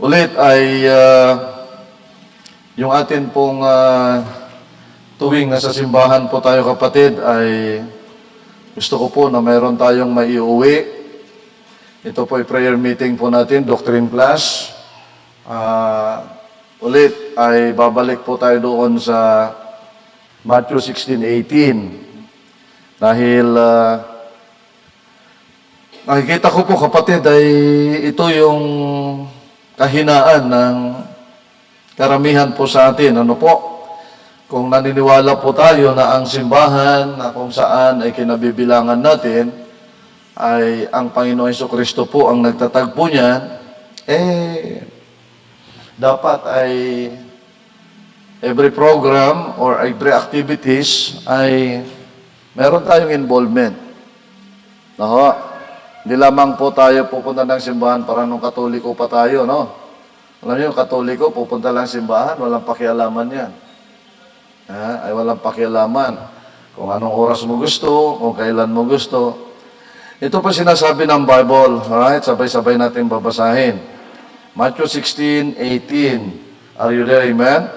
Ulit ay yung atin pong tuwing nasa simbahan po tayo kapatid ay gusto ko po na mayroon tayong maiuwi. Ito po ay prayer meeting po natin, doctrine class. Ulit ay babalik po tayo doon sa Matthew 16:18. Dahil nakikita ko po kapatid ay ito yung kahinaan ng karamihan po sa atin. Ano po? Kung naniniwala po tayo na ang simbahan na kung saan ay kinabibilangan natin ay ang Panginoon Jesucristo po ang nagtatagpo niyan, dapat ay every program or every activities ay meron tayong involvement. No? Hindi lamang po tayo pupunta ng simbahan para nung Katoliko pa tayo, no? Alam niyo, Katoliko, pupunta lang simbahan, walang pakialaman yan. Ay walang pakialaman. Kung anong oras mo gusto, kung kailan mo gusto. Ito pa sinasabi ng Bible, alright? Sabay-sabay natin babasahin. Matthew 16:18. Are you there, amen?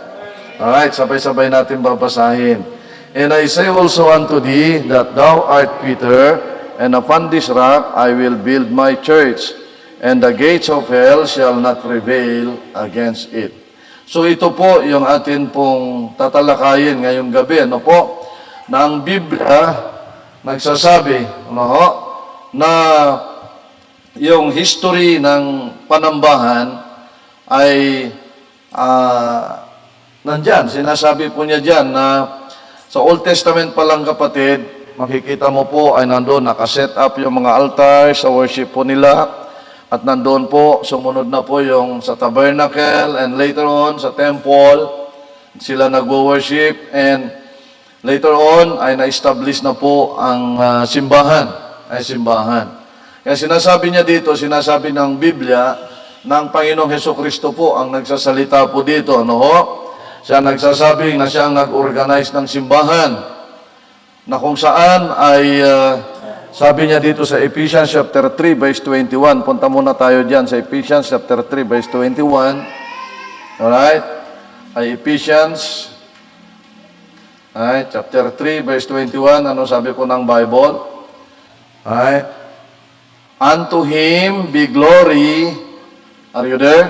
Alright, sabay-sabay natin babasahin. And I say also unto thee that thou art Peter, and upon this rock I will build my church, and the gates of hell shall not prevail against it. So ito po yung atin pong tatalakayin ngayong gabi, ano po? Na ang Biblia nagsasabi, na yung history ng panambahan ay nandyan. Sinasabi po niya dyan na sa Old Testament pa lang kapatid, makikita mo po ay nandoon nakaset up yung mga altar sa worship po nila. At nandoon po, sumunod na po yung sa tabernacle and later on sa temple, sila nagwo-worship and later on ay na-establish na po ang simbahan. Kaya sinasabi niya dito, sinasabi ng Biblia, ng Panginoong Jesucristo po ang nagsasalita po dito. Ano ho? Siya nagsasabing na siya ang nag-organize ng simbahan na kung saan ay sabi niya dito sa Ephesians chapter 3 verse 21. Punta muna tayo diyan sa Ephesians chapter 3 verse 21. Alright? Ay Ephesians chapter 3 verse 21. Ano sabi po ng Bible? Alright? Unto Him be glory. Are you there?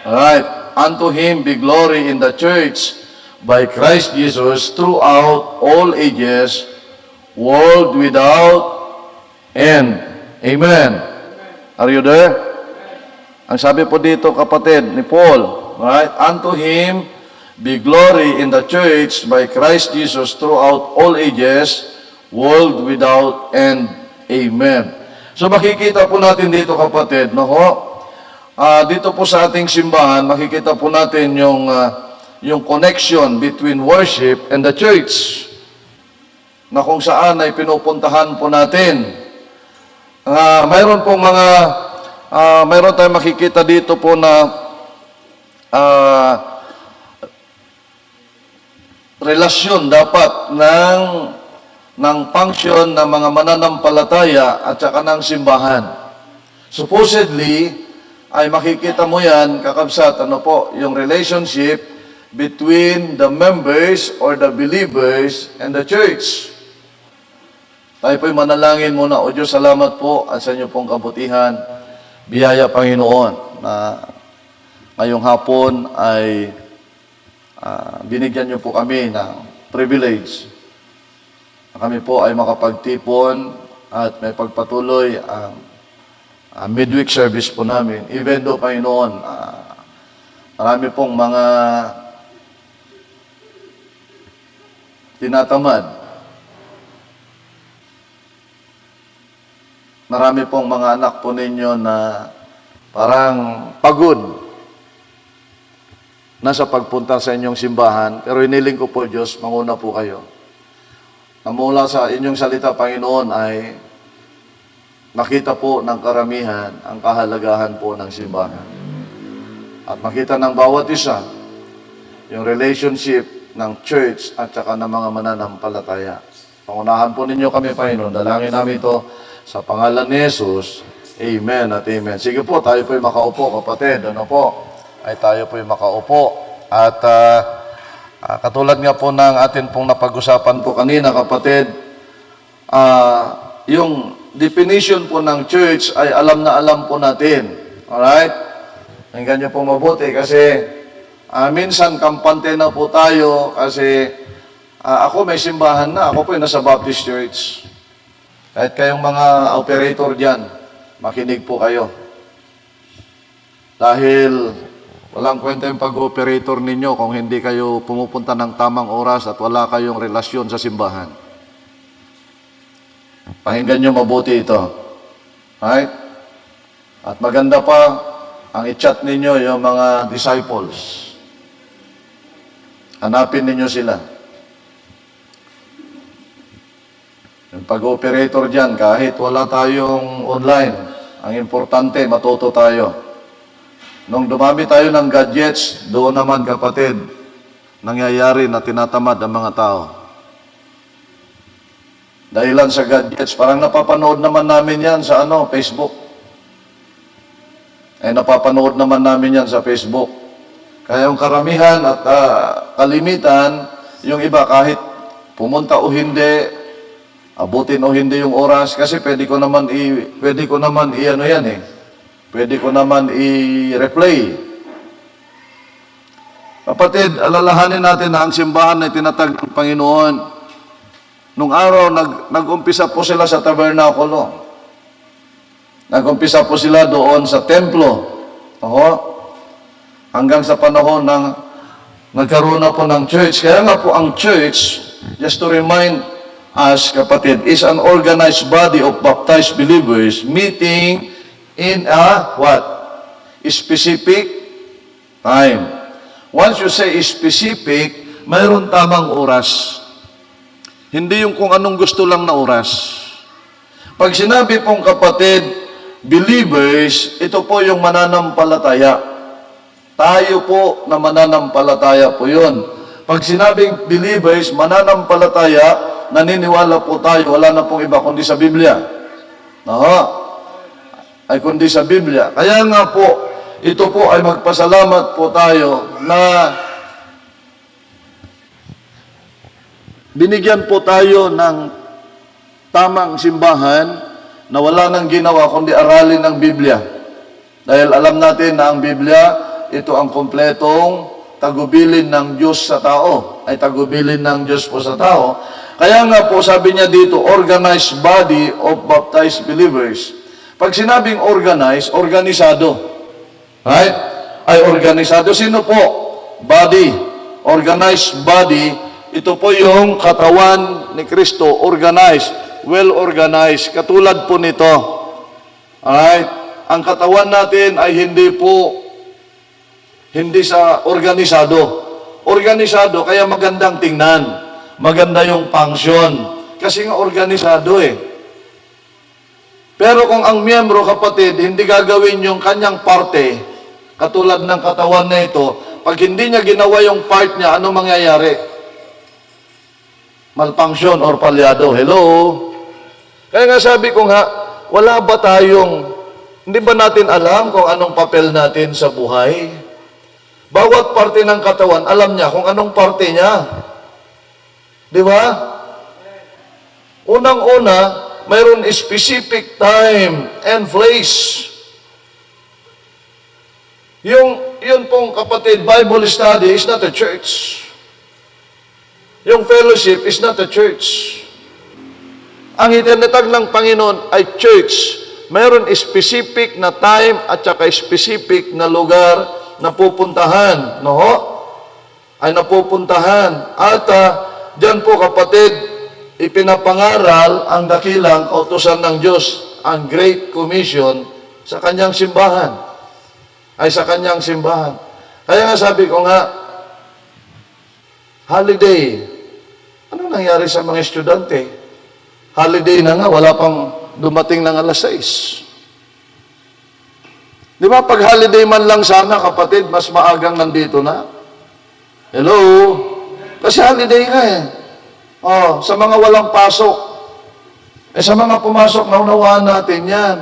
Alright. Unto Him be glory in the church by Christ Jesus throughout all ages, world without end. Amen. Are you there? Ang sabi po dito kapatid ni Paul, right? Unto Him be glory in the church by Christ Jesus throughout all ages, world without end. Amen. So makikita po natin dito kapatid, dito po sa ating simbahan, makikita po natin yung connection between worship and the church na kung saan ay pinupuntahan po natin. Mayroon tayong makikita dito po na relasyon dapat ng function ng mga mananampalataya at saka ng simbahan. Supposedly, ay makikita mo yan, kakabsat, yung relationship between the members or the believers and the church. Tayo po'y manalangin muna. O Diyos, salamat po at sa inyo pong kabutihan. Biyaya, Panginoon, na ngayong hapon ay binigyan niyo po kami ng privilege. Kami po ay makapagtipon at may pagpatuloy ang midweek service po namin. Even though, Panginoon, marami pong mga tinatamad. Marami pong mga anak po ninyo na parang pagod nasa pagpunta sa inyong simbahan. Pero iniling ko po, Diyos, manguna po kayo. Na mula sa inyong salita, Panginoon, ay makita po ng karamihan ang kahalagahan po ng simbahan. At makita ng bawat isa yung relationship ng church at saka ng mga mananampalataya. Pangunahan po ninyo kami, Panginoon. Dalangin namin ito sa pangalan ni Jesus. Amen at amen. Sige po, tayo po'y makaupo, kapatid. Ano po? Ay tayo po'y makaupo. At katulad nga po ng atin pong napag-usapan po kanina, kapatid, yung definition po ng church ay alam na alam po natin. Alright? Hanggang niyo po mabuti kasi minsan kampante na po tayo kasi ako may simbahan na. Ako po nasa Baptist Church. Kahit kayong mga operator dyan, makinig po kayo. Dahil walang kwenta yung pag-operator ninyo kung hindi kayo pumupunta ng tamang oras at wala kayong relasyon sa simbahan. Pakinggan nyo mabuti ito. Right? At maganda pa, ang i-chat ninyo yung mga disciples. Hanapin ninyo sila. Yung pag-operator dyan, kahit wala tayong online, ang importante, matuto tayo. Nung dumami tayo ng gadgets, doon naman kapatid, nangyayari na tinatamad ang mga tao. Dahilan sa gadgets, parang napapanood naman namin yan sa Facebook. Napapanood naman namin yan sa Facebook. Kaya yung karamihan at kalimitan, yung iba kahit pumunta o hindi, abutin o hindi yung oras kasi pwede ko naman i-replay. Kapatid, alalahanin natin na ang simbahan ay tinatag ng Panginoon. Nung araw, nag-umpisa po sila sa tabernakulo. Nag-umpisa po sila doon sa templo. Hanggang sa panahon ng nagkaroon na po ng church. Kaya nga po ang church, just to remind us, kapatid, is an organized body of baptized believers meeting in a what? Specific time. Once you say specific, mayroon tamang oras. Hindi yung kung anong gusto lang na oras. Pag sinabi pong kapatid, believers, ito po yung mananampalataya. Tayo po na mananampalataya po yun. Pag sinabing believers, mananampalataya, naniniwala po tayo, wala na pong iba kundi sa Biblia. Ay kundi sa Biblia. Kaya nga po, ito po ay magpasalamat po tayo na binigyan po tayo ng tamang simbahan na wala nang ginawa kundi aralin ng Biblia. Dahil alam natin na ang Biblia, ito ang kompletong tagubilin ng Diyos sa tao. Ay tagubilin ng Diyos po sa tao. Kaya nga po sabi niya dito, organized body of baptized believers. Pag sinabing organized, organisado. Right? Ay organisado. Sino po? Body. Organized body. Ito po yung katawan ni Kristo. Organized. Well organized. Katulad po nito. Alright? Ang katawan natin ay hindi sa organisado. Organisado, kaya magandang tingnan. Maganda yung function. Kasi nga organisado Pero kung ang miyembro, kapatid, hindi gagawin yung kanyang parte, katulad ng katawan na ito, pag hindi niya ginawa yung part niya, ano mangyayari? Malfunction or palyado. Hello? Kaya nga sabi ko nga, hindi ba natin alam kung anong papel natin sa buhay? Bawat parte ng katawan, alam niya kung anong parte niya. Di ba? Unang-una, mayroon specific time and place. Yun pong kapatid, Bible study is not a church. Yung fellowship is not a church. Ang itinatag ng Panginoon ay church. Mayroon specific na time at saka specific na lugar na pupuntahan. Ay napupuntahan. At diyan po kapatid, ipinapangaral ang dakilang kautusan ng Diyos, ang Great Commission sa kanyang simbahan. Sa kanyang simbahan. Kaya nga sabi ko nga, holiday. Ano nangyari sa mga estudyante? Holiday na nga, wala pang dumating ng alas 6. Di ba, pag holiday man lang sana, kapatid, mas maagang nandito na. Hello? Kasi holiday nga sa mga walang pasok. Sa mga pumasok, naunawaan natin yan.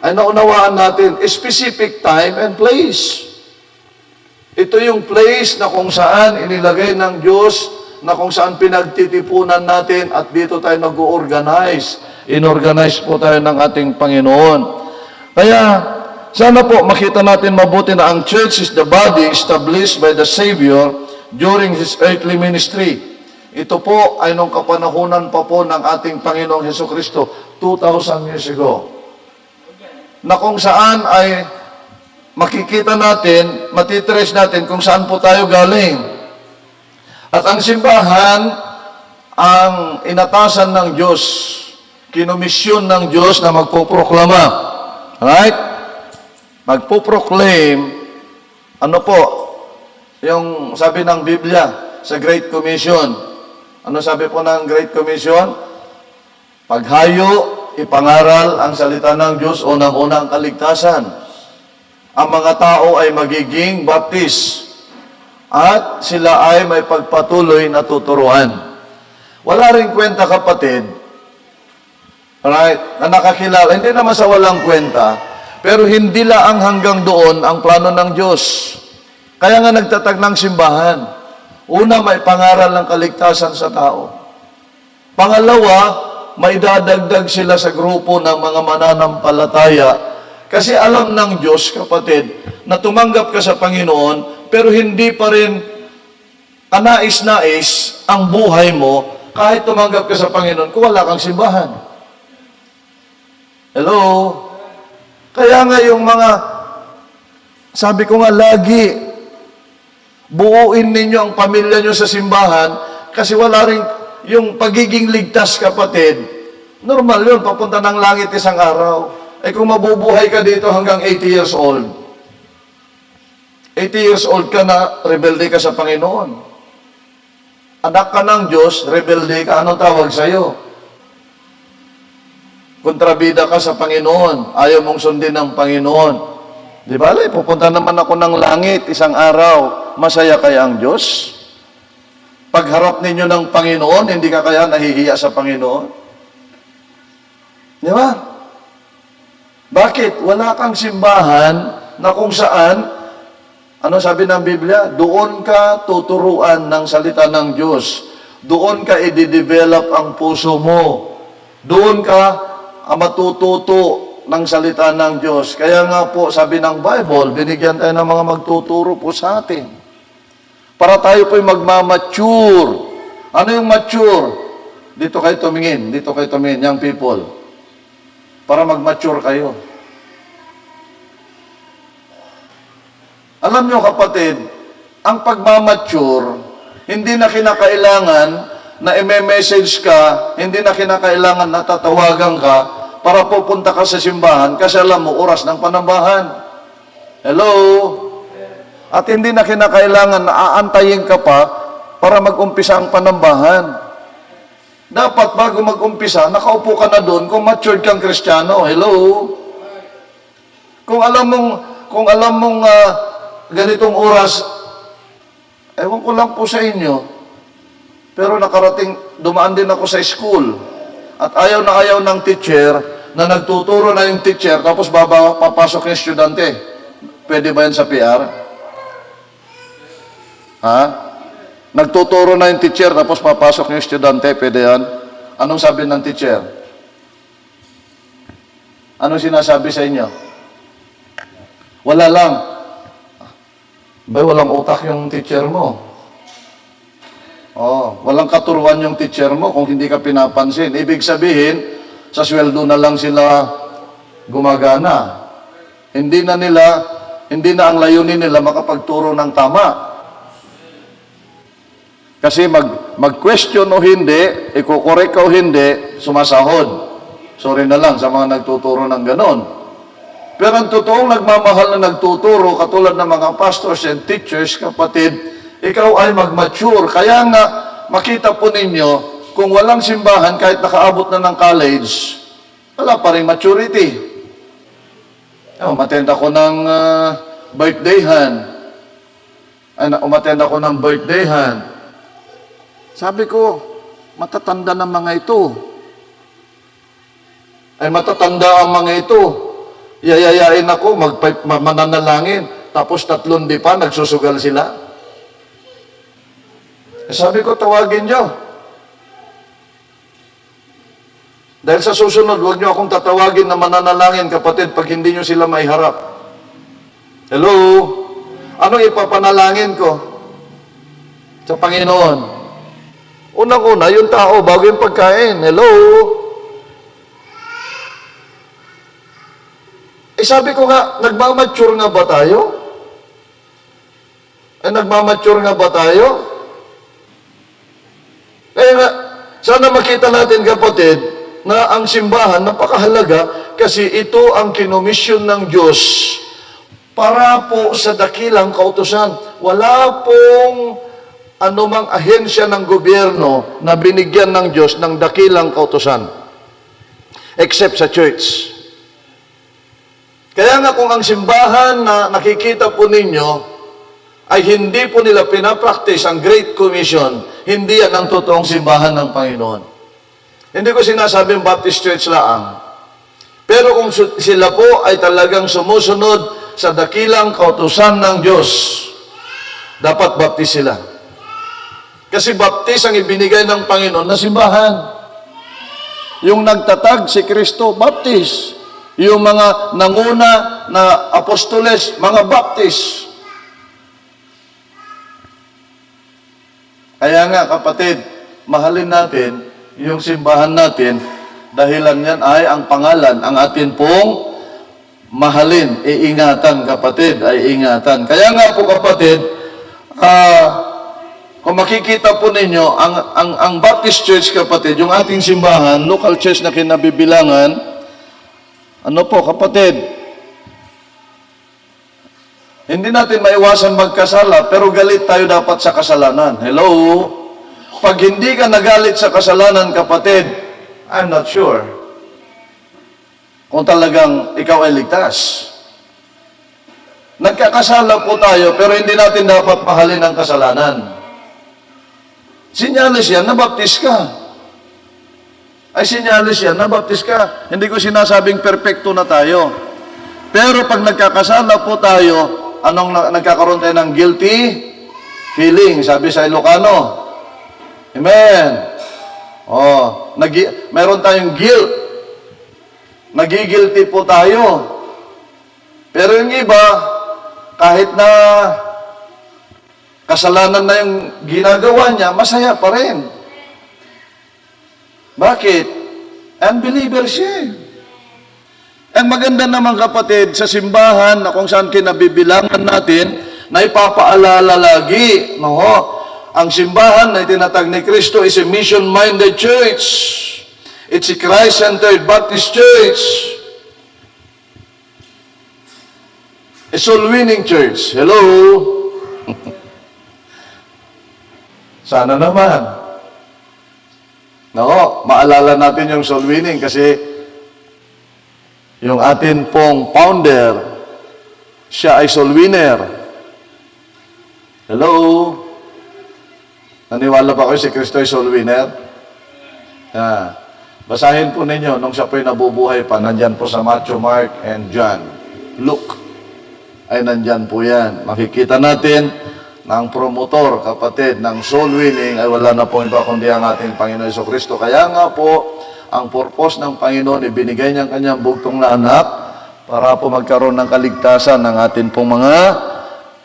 ay naunawaan natin, specific time and place. Ito yung place na kung saan inilagay ng Diyos, na kung saan pinagtitipunan natin at dito tayo nag-organize. Inorganize po tayo ng ating Panginoon. Kaya, sana po makita natin mabuti na ang church is the body established by the Savior during His earthly ministry. Ito po ay nung kapanahunan pa po ng ating Panginoong Hesukristo 2,000 years ago. Na kung saan ay makikita natin, matitrace natin kung saan po tayo galing. At ang simbahan, ang inatasan ng Diyos, kinomisyon ng Diyos na magpoproklama. Right? Magpoproclaim, ano po, yung sabi ng Biblia sa Great Commission. Ano sabi po ng Great Commission? Paghayo, ipangaral ang salita ng Diyos, unang-unang kaligtasan. Ang mga tao ay magiging baptist at sila ay may pagpatuloy na tuturuan. Wala rin kwenta, kapatid, right, na nakakilala, hindi naman sa walang kwenta, pero hindi lang hanggang doon ang plano ng Diyos. Kaya nga nagtatag ng simbahan. Una, may pangaral ng kaligtasan sa tao. Pangalawa, may dadagdag sila sa grupo ng mga mananampalataya. Kasi alam ng Diyos, kapatid, na tumanggap ka sa Panginoon, pero hindi pa rin kanais-nais ang buhay mo kahit tumanggap ka sa Panginoon kung wala kang simbahan. Hello? Kaya nga yung mga, sabi ko nga lagi, buuin ninyo ang pamilya nyo sa simbahan kasi wala rin yung pagiging ligtas, kapatid. Normal yun, papunta ng langit isang araw. Eh kung mabubuhay ka dito hanggang 80 years old, 80 years old ka na, rebelde ka sa Panginoon. Anak ka ng Diyos, rebelde ka, anong tawag sa'yo? Kontrabida ka sa Panginoon, ayaw mong sundin ng Panginoon. Di ba, pupunta naman ako ng langit isang araw, masaya kaya ang Diyos? Pagharap ninyo ng Panginoon, hindi ka kaya nahihiya sa Panginoon? Di ba? Bakit? Wala kang simbahan na kung saan, ano sabi ng Biblia? Doon ka tuturuan ng salita ng Diyos. Doon ka i-develop ang puso mo. Doon ka matututo ng salita ng Diyos. Kaya nga po, sabi ng Bible, binigyan tayo ng mga magtuturo po sa atin. Para tayo po'y magmamature. Ano yung mature? Dito kayo tumingin, young people. Para mag-mature kayo. Alam nyo, kapatid, ang pagmamature, hindi na kinakailangan na i-message ka, hindi na kinakailangan na tatawagan ka para pupunta ka sa simbahan kasi alam mo, oras ng panambahan. Hello? At hindi na kinakailangan na aantayin ka pa para mag-umpisa ang panambahan. Dapat bago mag-umpisa, nakaupo ka na doon kung matured kang Kristiyano. Hello? Kung alam mong ganitong oras, ewan ko lang po sa inyo, pero dumaan din ako sa school. At ayaw na ayaw ng teacher na nagtuturo na yung teacher tapos papasok yung estudyante. Pwede ba yan sa PR? Ha? Nagtuturo na yung teacher tapos papasok yung estudyante. Pwede yan? Anong sabi ng teacher? Anong sinasabi sa inyo? Wala lang. Ba, walang utak yung teacher mo. Oh, walang katuruan yung teacher mo kung hindi ka pinapansin. Ibig sabihin, sa sweldo na lang sila gumagana. Hindi na ang layunin nila makapagturo ng tama. Kasi mag-question o hindi, iko-correct ka o hindi, sumasahod. Sorry na lang sa mga nagtuturo ng ganon. Pero ang totoong nagmamahal na nagtuturo, katulad ng mga pastors and teachers, kapatid, ikaw ay mag-mature. Kaya nga, makita po ninyo, kung walang simbahan, kahit nakaabot na ng college, wala pa rin maturity. Umattend ako ng birthdayhan. Sabi ko, matatanda ng mga ito. Ay matatanda ang mga ito. Yayayain ako, mananalangin, tapos 3 di pa, nagsusugal sila. Sabi ko, tawagin nyo. Dahil sa susunod, huwag nyo akong tatawagin na mananalangin, kapatid, pag hindi nyo sila maiharap. Hello? Anong ipapanalangin ko sa Panginoon? Unang-una, yung tao, bago yung pagkain. Hello? Sabi ko nga, nagmamature nga ba tayo? Nagmamature nga ba tayo? Kaya nga, sana makita natin, kapatid, na ang simbahan napakahalaga kasi ito ang kinomisyon ng Diyos para po sa dakilang kautusan. Wala pong anumang ahensya ng gobyerno na binigyan ng Diyos ng dakilang kautusan except sa church. Kaya nga kung ang simbahan na nakikita po ninyo ay hindi po nila pinapractice ang Great Commission, hindi yan ang totoong simbahan ng Panginoon. Hindi ko sinasabing Baptist Church lang. Pero kung sila po ay talagang sumusunod sa dakilang kautusan ng Diyos, dapat baptist sila. Kasi baptist ang ibinigay ng Panginoon na simbahan. Yung nagtatag si Kristo, baptist. Yung mga nanguna na apostoles, mga baptist. Kaya nga, kapatid, mahalin natin yung simbahan natin, dahilan yan ay ang pangalan, ang atin pong mahalin, iingatan, kapatid, ay ingatan. Kaya nga po, kapatid, kung makikita po ninyo, ang Baptist Church, kapatid, yung ating simbahan, local church na kinabibilangan, ano po, kapatid, hindi natin maiwasan magkasala, pero galit tayo dapat sa kasalanan. Hello? Pag hindi ka nagalit sa kasalanan, kapatid, I'm not sure kung talagang ikaw ay ligtas. Nagkakasala po tayo, pero hindi natin dapat mahalin ang kasalanan. Sinyalis yan, nabaptis ka. Ay sinyalis yan, nabaptis ka. Hindi ko sinasabing perfecto na tayo. Pero pag nagkakasala po tayo, nagkakaroon tayo ng guilty feeling, sabi sa Ilocano. Amen. Meron tayong guilt. Nagigilty po tayo. Pero yung iba, kahit na kasalanan na yung ginagawa niya, masaya pa rin. Bakit? Unbeliever siya. Ang maganda naman, kapatid, sa simbahan na kung saan kinabibilangan natin, na ipapaalala lagi, ang simbahan na itinatag ni Kristo is a mission-minded church. It's a Christ-centered Baptist church. A soul-winning church. Hello? Sana naman. Maalala natin yung soul-winning kasi yung atin pong founder, siya ay soul-winner. Hello? Naniwala ba kayo si Kristo ay soul-winner? Basahin po ninyo, nung siya po'y nabubuhay pa, nandyan po sa Matthew, Mark, and John. Luke, ay nandyan po yan. Makikita natin na ang promotor, kapatid, ng soul winning, ay wala na po iba kundi ang ating Panginoon Jesucristo. Kaya nga po, ang purpose ng Panginoon, ibinigay niyang kanyang bugtong na anak para po magkaroon ng kaligtasan ng ating pong mga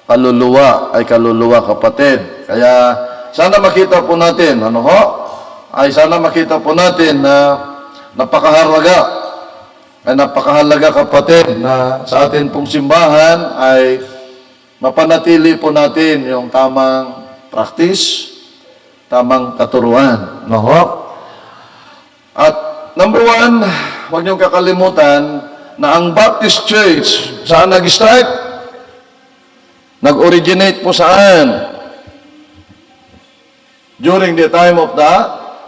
kaluluwa, kapatid. Kaya, sana makita po natin, sana makita po natin na napakahalaga, kapatid, na sa atin pong simbahan ay mapanatili po natin yung tamang practice, tamang katuruan. At number 1, huwag niyong kakalimutan na ang Baptist Church, saan nag-start? Nag-originate po saan? During the time of the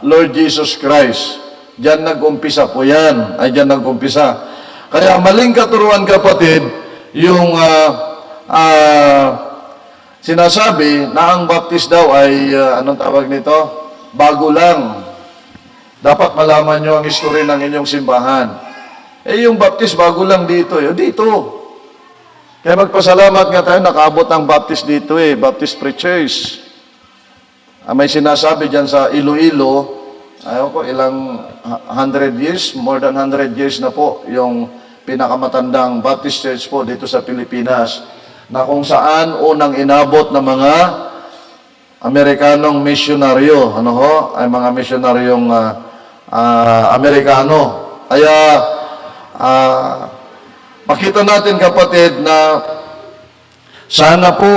Lord Jesus Christ. Diyan nag-umpisa po yan. Diyan nag-umpisa. Kaya maling katuruan, kapatid, yung sinasabi na ang Baptist daw ay, anong tawag nito? Bago lang. Dapat malaman nyo ang history ng inyong simbahan. Eh, yung baptist, bago lang dito. Dito. Kaya magpasalamat nga tayo, nakaabot ang baptist dito Baptist preachers. May sinasabi dyan sa Iloilo, ayaw ko, ilang 100 years, more than 100 years na po, yung pinakamatandang Baptist church po dito sa Pilipinas, na kung saan unang inabot ng mga Amerikanong misyonaryo, ay mga misyonaryong Amerikano. Kaya, makita natin kapatid na sana po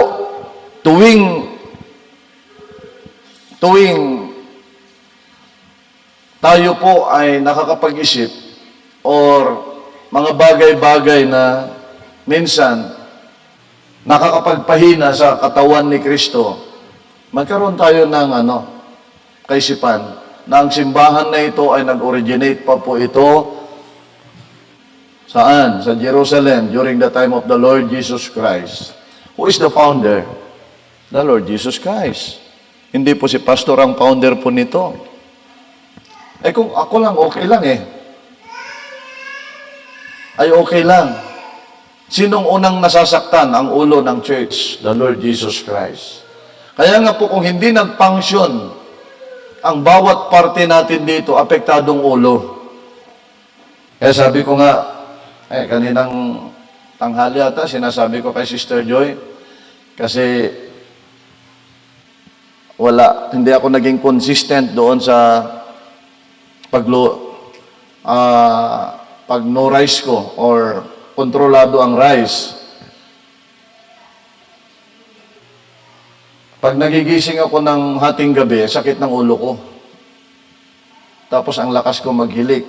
tuwing tayo po ay nakakapag-isip or mga bagay-bagay na minsan nakakapagpahina sa katawan ni Kristo, magkaroon tayo ng kaisipan na ang simbahan na ito ay nag-originate pa po ito saan? Sa Jerusalem during the time of the Lord Jesus Christ. Who is the founder? The Lord Jesus Christ. Hindi po si pastor ang founder po nito. Eh kung ako lang, okay lang Ay okay lang. Sinong unang nasasaktan ang ulo ng church? The Lord Jesus Christ. Kaya nga po kung hindi nag-function ang bawat parte natin dito, apektadong ulo. Kaya sabi ko nga, kaninang tanghali ata, sinasabi ko kay Sister Joy, kasi hindi ako naging consistent doon sa pag no rice ko or kontrolado ang rice. Pag nagigising ako ng hating gabi, sakit ng ulo ko. Tapos ang lakas ko maghilik.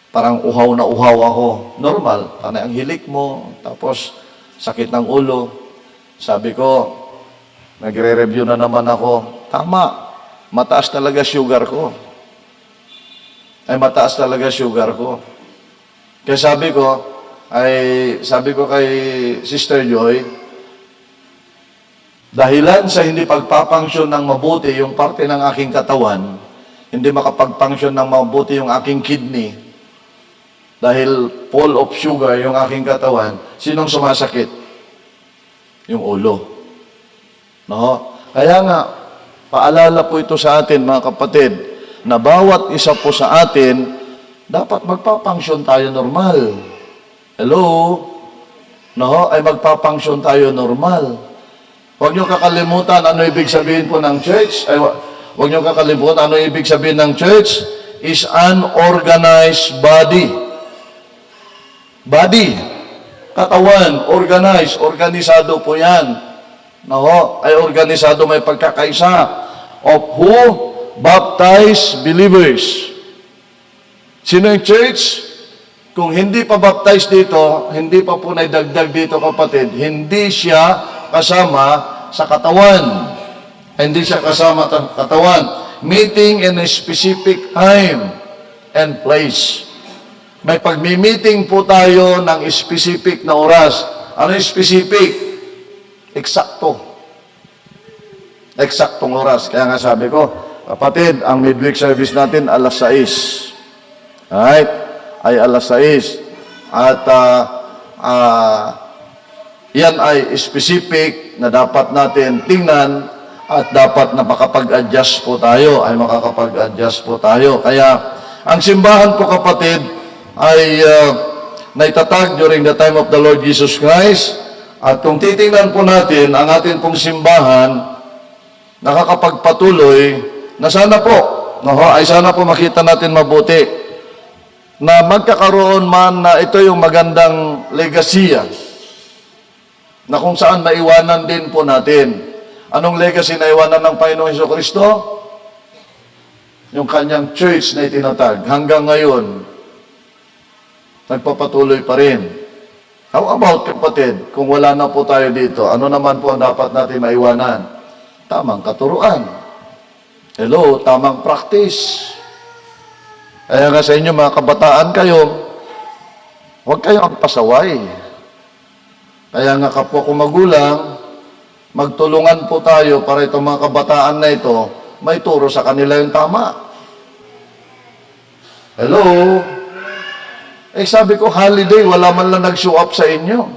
Parang uhaw na uhaw ako. Normal, panay ang hilik mo, tapos sakit ng ulo. Sabi ko, nagre-review na naman ako. Tama, mataas talaga sugar ko. Mataas talaga sugar ko. Kaya sabi ko kay Sister Joy, dahilan sa hindi pagpapangsyon ng mabuti yung parte ng aking katawan, hindi makapagpangsyon ng mabuti yung aking kidney, dahil full of sugar yung aking katawan, sinong sumasakit? Yung ulo. No? Kaya nga, paalala po ito sa atin, mga kapatid, na bawat isa po sa atin, dapat magpapangsyon tayo normal. Hello? No? Ay magpapangsyon tayo normal. Huwag niyo kakalimutan ano ibig sabihin po ng church. Huwag niyo kakalimutan ano ibig sabihin ng church is an organized body. Body, katawan, organized, organisado po yan. No? Ay organisado, may pagkakaisa. Of who? Baptized believers. Sino yung church? Kung hindi pa baptized dito, hindi pa po naidagdag dito kapatid, hindi siya kasama sa katawan. Hindi siya kasama sa katawan. Meeting in a specific time and place. May pagmi-meeting po tayo ng specific na oras. Ano yung specific? Eksakto. Eksaktong oras. Kaya nga sabi ko, kapatid, ang midweek service natin alas 6. Alright? Ay alas 6. At yan ay specific na dapat natin tingnan at dapat na makapag-adjust po tayo. Ay makakapag-adjust po tayo. Kaya ang simbahan po kapatid, ay naitatag during the time of the Lord Jesus Christ. At kung titingnan po natin ang ating pong simbahan, nakakapagpatuloy na sana po, ay sana po makita natin mabuti na magkakaroon man na ito yung magandang legasiya na kung saan maiwanan din po natin. Anong legacy na iwanan ng Panginoong Jesucristo? Yung kanyang church na itinatag hanggang ngayon, nagpapatuloy pa rin. How about, kapatid, kung wala na po tayo dito, ano naman po ang dapat natin maiwanan? Tamang katuruan. Hello, tamang practice. Kaya nga sa inyo, mga kabataan kayo, huwag kayong pasaway. Kaya nga kapwa ko magulang, magtulungan po tayo para itong mga kabataan na ito, may turo sa kanila yung tama. Hello? Eh sabi ko, holiday, wala man lang nag-show up sa inyo.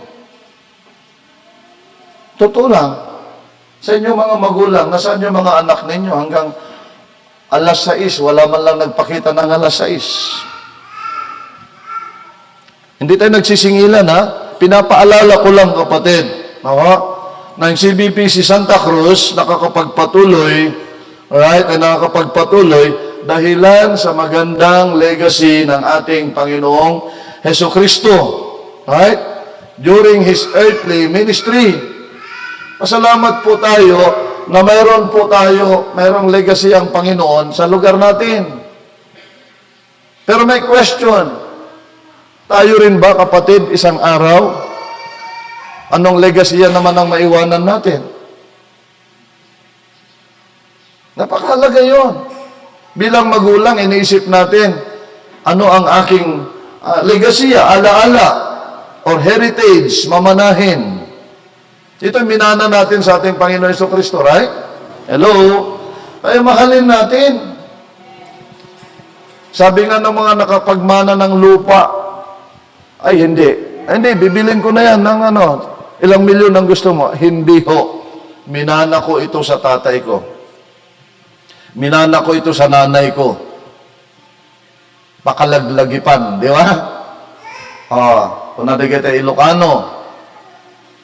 Totoo lang. Sa inyo mga magulang, nasaan yung mga anak ninyo hanggang alas 6, wala man lang nagpakita ng alas 6. Hindi tayo nagsisingilan, ha? Pinapaalala ko lang, kapatid, na yung CBPC Santa Cruz nakakapagpatuloy, right, ay nakakapagpatuloy dahilan sa magandang legacy ng ating Panginoong Hesukristo, right, during His earthly ministry. Pasalamat po tayo na mayroong legacy ang Panginoon sa lugar natin. Pero may question, tayo rin ba, kapatid, isang araw, anong legacy yan naman ang maiwanan natin? Napakahalaga yun. Bilang magulang, iniisip natin, ano ang aking legacy, alaala, or heritage, mamanahin. Ito minana natin sa ating Panginoon Jesucristo, right? Hello? Kaya mahalin natin. Sabi nga ng mga nakapagmana ng lupa, ay, hindi. Ay, hindi, bibilin ko na yan ng ilang milyon ang gusto mo. Hindi ho. Minana ko ito sa tatay ko. Minana ko ito sa nanay ko. Pakalaglagipan, di ba? Kung nadigit ay Ilocano,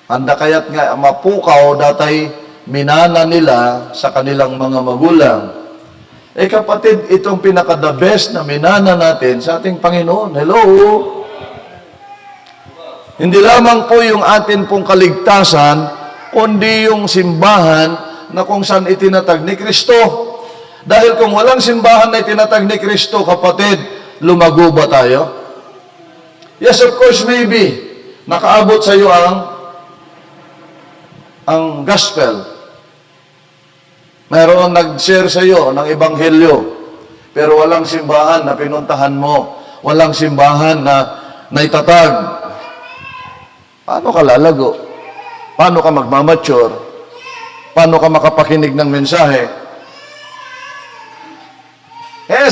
handa kaya't nga mapukaw datay minana nila sa kanilang mga magulang. Eh kapatid, itong pinaka-the best na minana natin sa ating Panginoon. Hello? Hindi lamang po yung atin pong kaligtasan, kundi yung simbahan na kung saan itinatag ni Kristo. Dahil kung walang simbahan na itinatag ni Kristo, kapatid, lumago ba tayo? Yes, of course, maybe. Nakaabot sa iyo ang gospel. Mayroon nag-share sa iyo ng ebanghelyo, pero walang simbahan na pinuntahan mo. Walang simbahan na naitatag. Paano ka lalago? Paano ka magmamature? Paano ka makapakinig ng mensahe?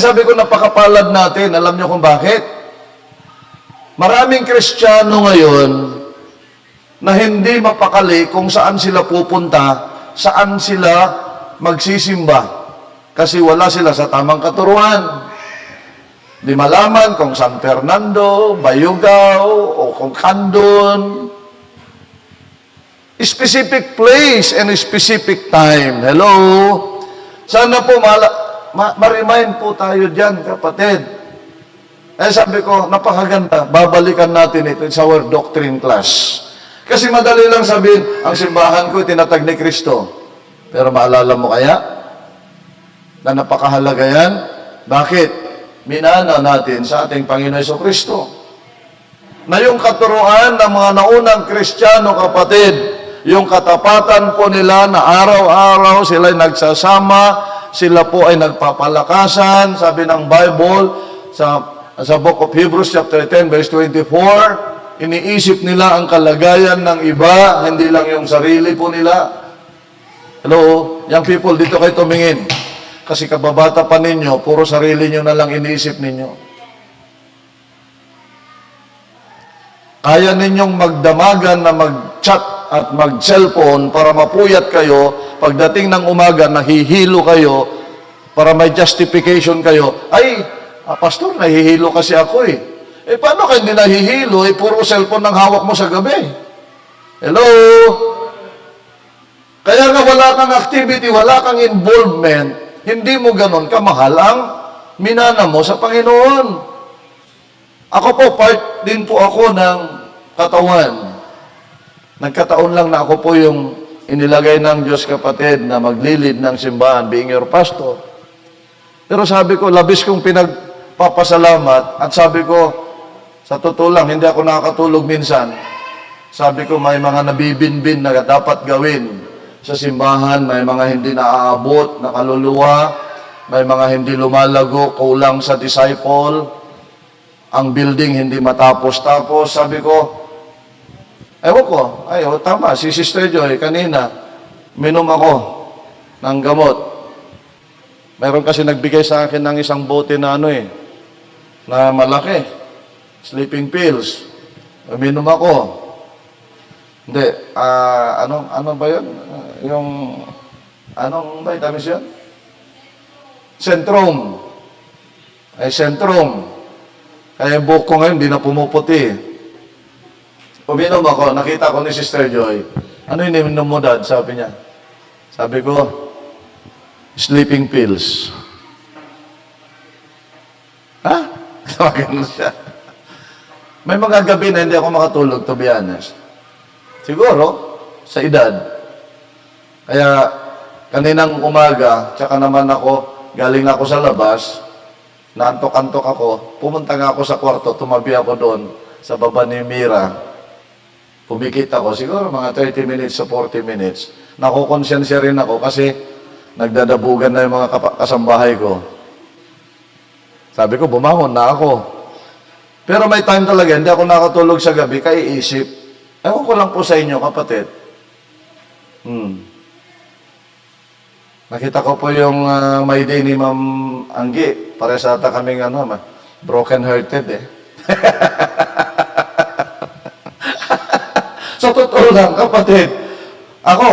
Sabi ko, napakapalad natin. Alam niyo kung bakit? Maraming Kristiyano ngayon na hindi mapakali kung saan sila pupunta, saan sila magsisimba. Kasi wala sila sa tamang katuruan. Di malaman kung San Fernando, Bayugao, o kung Kandon. Specific place and specific time. Hello? Sana po ma-remind po tayo dyan, kapatid. Sabi ko, napakaganda. Babalikan natin ito sa our doctrine class. Kasi madali lang sabihin, ang simbahan ko tinatag ni Kristo. Pero maalala mo kaya na napakahalaga yan? Bakit? Minana natin sa ating Panginoon Jesucristo. Na yung katuruan ng mga naunang Kristiyano, kapatid, yung katapatan po nila na araw-araw sila ay nagsasama, sila po ay nagpapalakasan, sabi ng Bible, sa Book of Hebrews chapter 10, verse 24, iniisip nila ang kalagayan ng iba, hindi lang yung sarili po nila. Hello? Young people, dito kayo tumingin. Kasi kababata pa ninyo, puro sarili nyo na lang iniisip ninyo. Kaya ninyong magdamagan na mag-chat at mag-cellphone para mapuyat kayo, pagdating ng umaga, nahihilo kayo, para may justification kayo. Ay, pastor, nahihilo kasi ako eh. Paano kayo hindi nahihilo? Puro cellphone ng hawak mo sa gabi. Hello? Kaya nga wala kang activity, wala kang involvement, hindi mo ganon kamahal ang minana mo sa Panginoon. Ako po, part din po ako ng katawan. Nagkataon lang na ako po yung inilagay ng Diyos, kapatid, na maglilid ng simbahan, being your pastor. Pero sabi ko, labis kong pinagpapasalamat, at sabi ko, sa totoo lang, hindi ako nakakatulog minsan. Sabi ko, may mga nabibinbin na dapat gawin sa simbahan, may mga hindi naaabot na kaluluwa, may mga hindi lumalago, kulang sa disciple, ang building hindi matapos-tapos. Sabi ko, ewan ko, tama, si Sister Joy, kanina, minom ako ng gamot. Mayroon kasi nagbigay sa akin ng isang bote na na malaki. sleeping pills. Uminom ako. Hindi, ano ba yun? Anong vitamins yun? Centrum. Ay, Centrum. Kaya yung buhok ko ngayon, hindi na pumuputi. Uminom ako, nakita ko ni Sister Joy. Ano yung ininom mo, Dad? Sabi niya. Sabi ko, sleeping pills. Ha? Sawagan mo siya. May mga gabi na hindi ako makatulog, to be honest. Siguro, sa edad. Kaya, kaninang umaga, tsaka naman ako, galing na ako sa labas, naantok-antok ako, pumunta nga ako sa kwarto, tumabi ako doon, sa baba ni Mira. Pumikit ako, siguro mga 30 minutes to 40 minutes. Nakukonsensya rin ako kasi nagdadabugan na yung mga kasambahay ko. Sabi ko, bumangon na ako. Pero may time talaga, hindi ako nakatulog sa gabi, kaiisip. Ewan ko lang po sa inyo, kapatid. Nakita ko po yung my day ni Ma'am Anggi. Pares ata kaming broken-hearted eh. Sa totoo lang, kapatid, ako,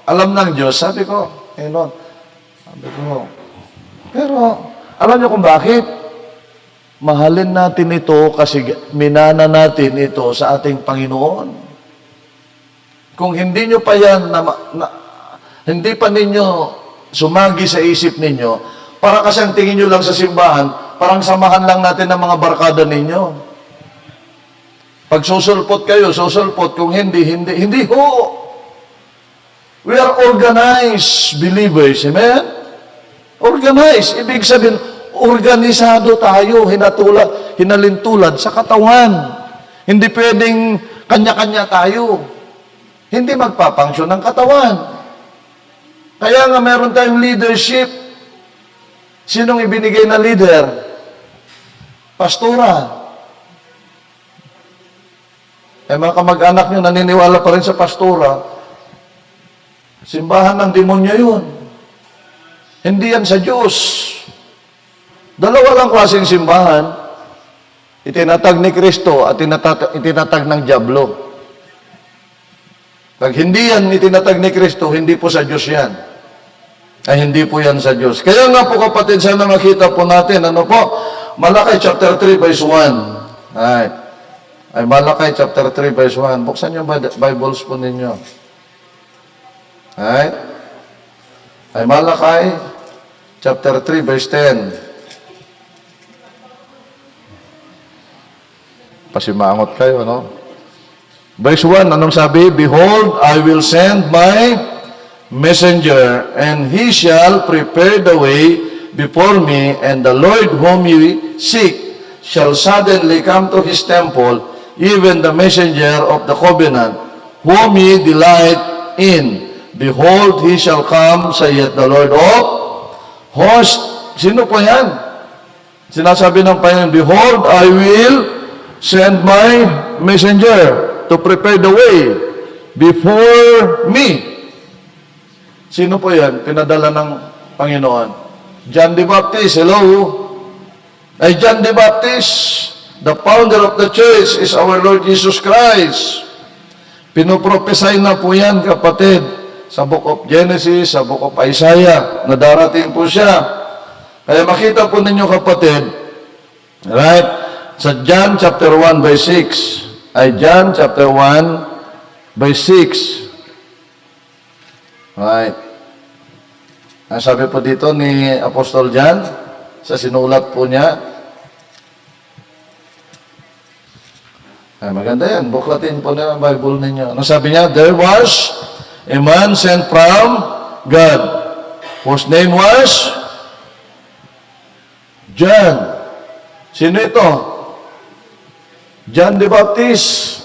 alam ng Diyos, sabi ko, pero, alam niyo kung bakit? Mahalin natin ito kasi minana natin ito sa ating Panginoon. Kung hindi nyo pa yan, hindi pa ninyo sumagi sa isip ninyo, para kasi ang tingin nyo lang sa simbahan, parang samahan lang natin ng mga barkada ninyo. Pag susulpot kayo, susulpot. Kung hindi ho. We are organized believers. Amen? Organized. Ibig sabihin, organisado tayo, hinalintulad sa katawan. Hindi pwedeng kanya-kanya tayo. Hindi magpapangsyon ng katawan. Kaya nga meron tayong leadership. Sinong ibinigay na leader? Pastora. Mga kamag-anak nyo naniniwala pa rin sa pastora. Simbahan ng demonyo yun. Hindi yan sa Diyos. Dalawa lang klaseng simbahan. Itinatag ni Kristo at itinatag ng Diablo. Pag hindi yan itinatag ni Kristo, hindi po sa Diyos yan. Ay hindi po yan sa Diyos. Kaya nga po kapatid, sana makita po natin, Malakay chapter 3 verse 1. Ay Malakay chapter 3 verse 1. Buksan yung Bibles po ninyo. Ay Malakay chapter 3 verse 10. Pasimangot kayo, Verse 1, anong sabi? Behold, I will send my messenger, and he shall prepare the way before me, and the Lord whom ye seek shall suddenly come to his temple, even the messenger of the covenant, whom ye delight in. Behold, he shall come, saith the Lord of hosts. Sino po yan? Sinasabi ng Panginoon, behold, I will send my messenger to prepare the way before me. Sino po yan? Pinadala ng Panginoon. John the Baptist, hello? Ay John the Baptist, the founder of the church is our Lord Jesus Christ. Pinopropesay na po yan, kapatid, sa Book of Genesis, sa Book of Isaiah, na darating po siya. Kaya makita po ninyo, kapatid, right? Sa John chapter 1 verse 6, ay John chapter 1 verse 6. Right. Ang sabi po dito ni Apostol John, sa sinulat po niya, ay maganda yan, buklatin po na ang Bible ninyo. Ano sabi niya? There was a man sent from God, whose name was John. Sino ito? John the Baptist.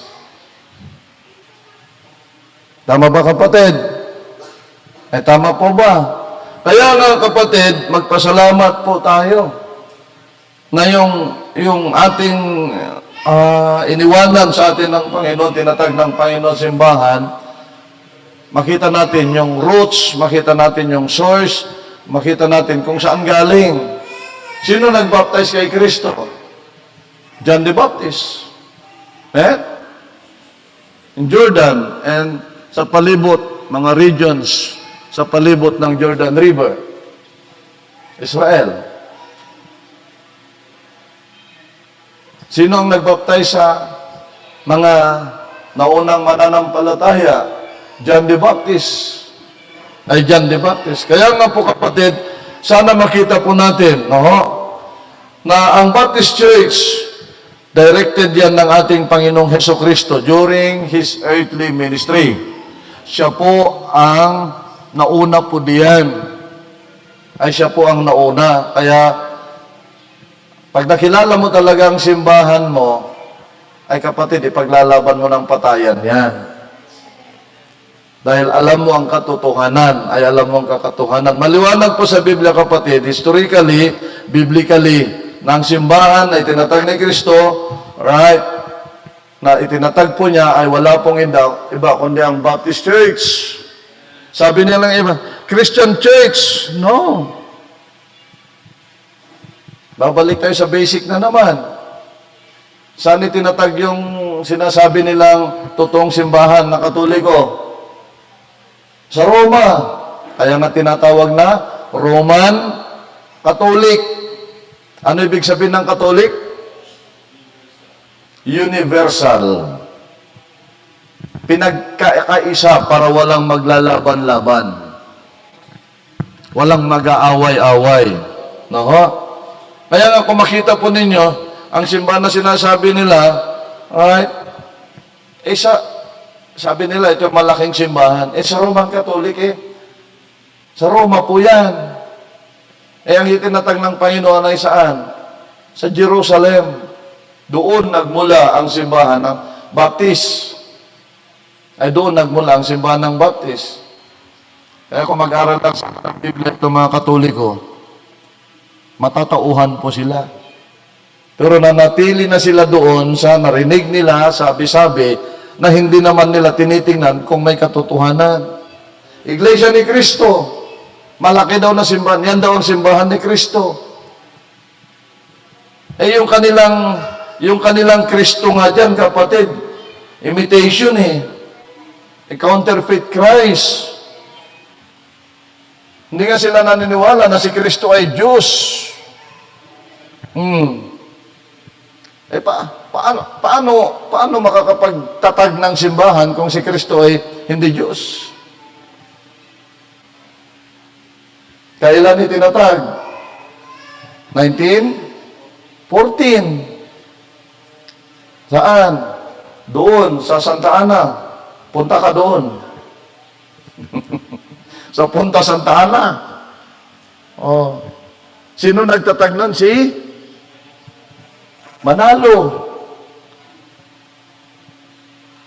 Tama ba, kapatid? Ay tama po ba? Kaya nga, kapatid, magpasalamat po tayo na yung ating iniwanan sa atin ng Panginoon, tinatag ng Panginoon simbahan, makita natin yung roots, makita natin yung source, makita natin kung saan galing. Sino nag-baptize kay Kristo? John the Baptist. In Jordan and sa palibot, mga regions sa palibot ng Jordan River. Israel. Sino ang nagbaptize sa mga naunang mananampalataya? John the Baptist. John the Baptist. Kaya nga po kapatid, sana makita po natin, na ang Baptist Church, directed yan ng ating Panginoong Hesukristo during His earthly ministry. Siya po ang nauna po diyan. Siya po ang nauna. Kaya, pag nakilala mo talaga ang simbahan mo, ay kapatid, ipaglalaban mo ng patayan yan. Dahil alam mo ang katotohanan, ay alam mo ang kakatotohanan. Maliwanag po sa Biblia kapatid, historically, biblically, na ang simbahan na itinatag ni Kristo, right, na itinatag po niya ay wala pong iba kundi ang Baptist Church. Sabi nilang iba, Christian Church. No. Babalik tayo sa basic na naman. Saan itinatag yung sinasabi nilang totoong simbahan na Katoliko? Sa Roma. Kaya nga tinatawag na Roman Catholic. Ano ibig sabihin ng Catholic? Universal. Pinagkaisa para walang maglalaban-laban. Walang mag-aaway-away. Kaya nga kung makita po ninyo, ang simbahan na sinasabi nila, right, sabi nila, ito malaking simbahan. Sa Roman Catholic Sa Roma po yan. Ang itinatag ng Panginoon ay saan? Sa Jerusalem. Doon nagmula ang simbahan ng Baptist. Doon nagmula ang simbahan ng Baptist. Kaya kung mag-aral lang sa Biblia itong mga Katoliko, matatauhan po sila. Pero nanatili na sila doon sa narinig nila, sabi-sabi, na hindi naman nila tinitingnan kung may katotohanan. Iglesia ni Kristo, malaki daw na simbahan, yan daw ang simbahan ni Kristo. Yung kanilang Kristo nga dyan, kapatid, imitation counterfeit Christ. Hindi nga sila naniniwala na si Kristo ay Diyos. Paano makakapagtatag ng simbahan kung si Kristo ay hindi Diyos? Kailan itinatag? 1914. Saan? Doon, sa Santa Ana. Punta ka doon. Sa Punta Santa Ana. Sino nagtatag nun? Si Manalo.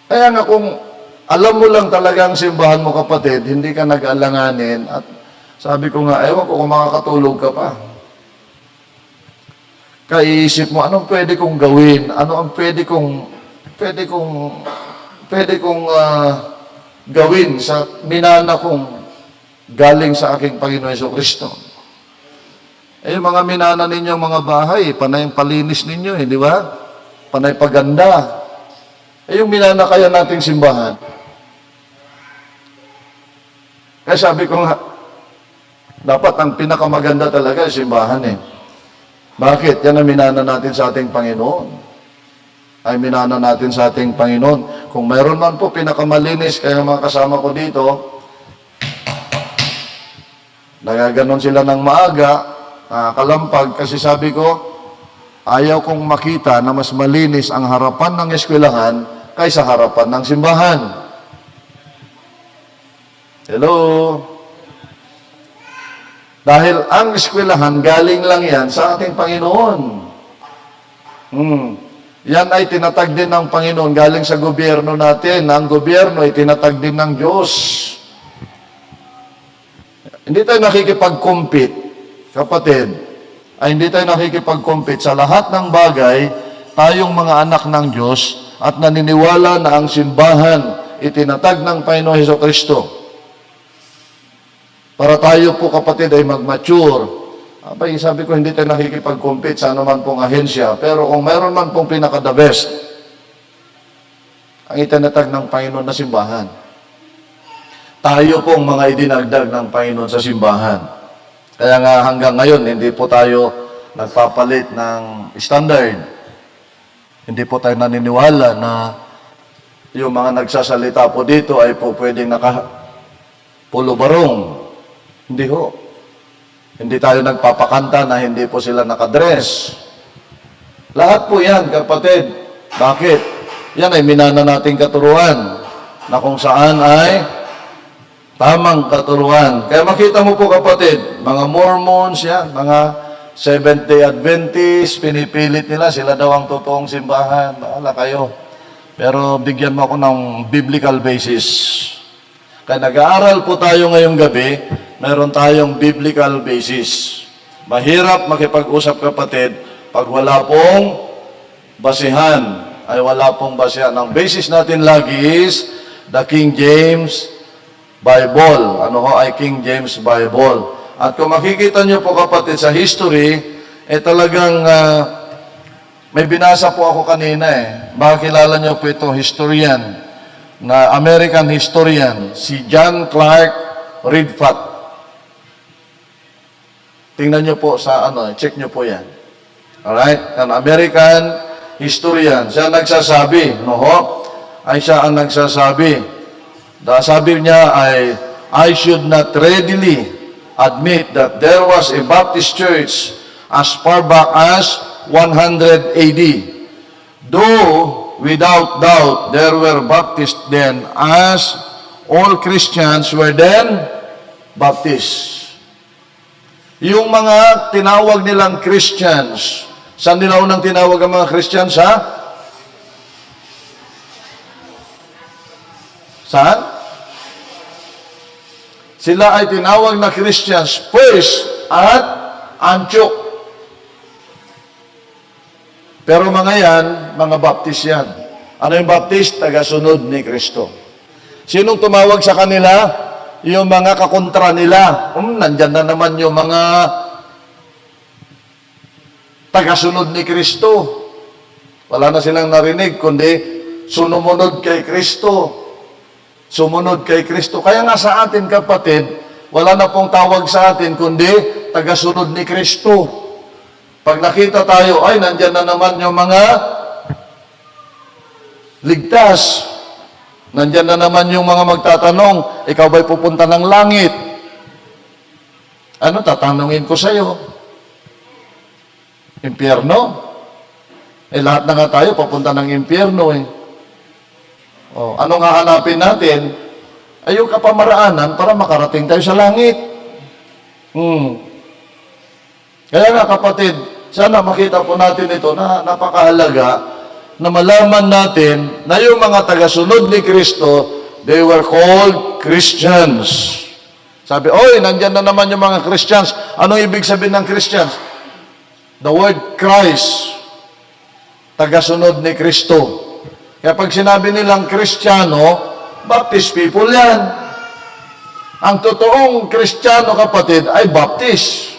Kaya nga kung alam mo lang talaga ang simbahan mo kapatid, hindi ka nag-alanganin at sabi ko nga, ewan ko kung makakatulog ka pa. Kaiisip mo, anong pwede kong gawin? Ano ang pwede kong gawin sa minana kong galing sa aking Panginoon Jesucristo? Yung mga minana ninyong mga bahay, panay palinis ninyo, di ba? Panay paganda. Yung minana kaya nating simbahan. Kaya sabi ko nga, dapat ang pinakamaganda talaga yung simbahan Bakit? Yan ang minana natin sa ating Panginoon. Ay minana natin sa ating Panginoon. Kung mayroon man po pinakamalinis, kaya mga kasama ko dito, nagaganon sila ng maaga, kalampag, kasi sabi ko, ayaw kong makita na mas malinis ang harapan ng eskwelahan kaysa harapan ng simbahan. Hello? Dahil ang eskwelahan, galing lang yan sa ating Panginoon. Yan ay tinatag din ng Panginoon, galing sa gobyerno natin. Ang gobyerno ay tinatag din ng Diyos. Hindi tayo nakikipag-compete, kapatid. Hindi tayo nakikipag-compete sa lahat ng bagay, tayong mga anak ng Diyos at naniniwala na ang simbahan itinatag ng Panginoon Jesucristo. Para tayo po kapatid ay mag-mature Abay, sabi ko, hindi tayo nakikipag-compete sa anuman pong ahensya, pero kung mayroon man pong pinaka-the best, ang itinatag ng Panginoon na simbahan. Tayo pong mga idinagdag ng Panginoon sa simbahan. Kaya nga hanggang ngayon, hindi po tayo nagpapalit ng standard. Hindi po tayo naniniwala na yung mga nagsasalita po dito ay po pwedeng naka-pulo barong. Hindi ho. Hindi tayo nagpapakanta na hindi po sila nakadress. Lahat po yan, kapatid. Bakit? Yan ay minana nating katuruan na kung saan ay tamang katuruan. Kaya makita mo po, kapatid, mga Mormons yan, mga Seventh-day Adventists, pinipilit nila, sila daw ang totoong simbahan. Bahala kayo. Pero bigyan mo ako ng biblical basis. Kaya nag-aaral po tayo ngayong gabi, meron tayong biblical basis. Mahirap makipag-usap, kapatid, pag wala pong basihan. Ay wala pong basihan. Ang basis natin lagi is the King James Bible. Ano ho ay King James Bible. At kung makikita nyo po, kapatid, sa history, talagang may binasa po ako kanina Makakilala nyo po itong historian, na American historian, si John Clark Redpath. Tingnan nyo po sa check nyo po yan. Alright? An American historian. Siya nagsasabi, siya ang nagsasabi. Sabi niya ay, I should not readily admit that there was a Baptist church as far back as 100 AD. Though, without doubt, there were Baptists then, as all Christians were then Baptists. Yung mga tinawag nilang Christians, saan nila unang tinawag ang mga Christians, ha? Saan? Sila ay tinawag na Christians first at Antioch. Pero mga yan, mga Baptist yan. Ano yung Baptist? Tagasunod ni Kristo. Sinong tumawag sa kanila? Yung mga kakontra nila. Nandyan na naman yung mga tagasunod ni Kristo. Wala na silang narinig, kundi sumunod kay Kristo. Sumunod kay Kristo. Kaya nga sa atin, kapatid, wala na pong tawag sa atin, kundi tagasunod ni Kristo. Pag nakita tayo, ay, nandyan na naman yung mga ligtas. Nandyan na naman yung mga magtatanong, ikaw ba'y pupunta ng langit? Ano tatanungin ko sa'yo? Impyerno? Lahat na nga tayo papunta ng impyerno ano nga hanapin natin? Ay yung kapamaraanan para makarating tayo sa langit. Kaya nga, kapatid, sana makita po natin ito na napakahalaga na malaman natin na yung mga tagasunod ni Kristo, they were called Christians. Sabi, nandyan na naman yung mga Christians. Anong ibig sabihin ng Christians? The word Christ. Tagasunod ni Kristo. Kaya pag sinabi nilang Kristiyano, Baptist people yan. Ang totoong Kristiyano, kapatid, ay Baptist.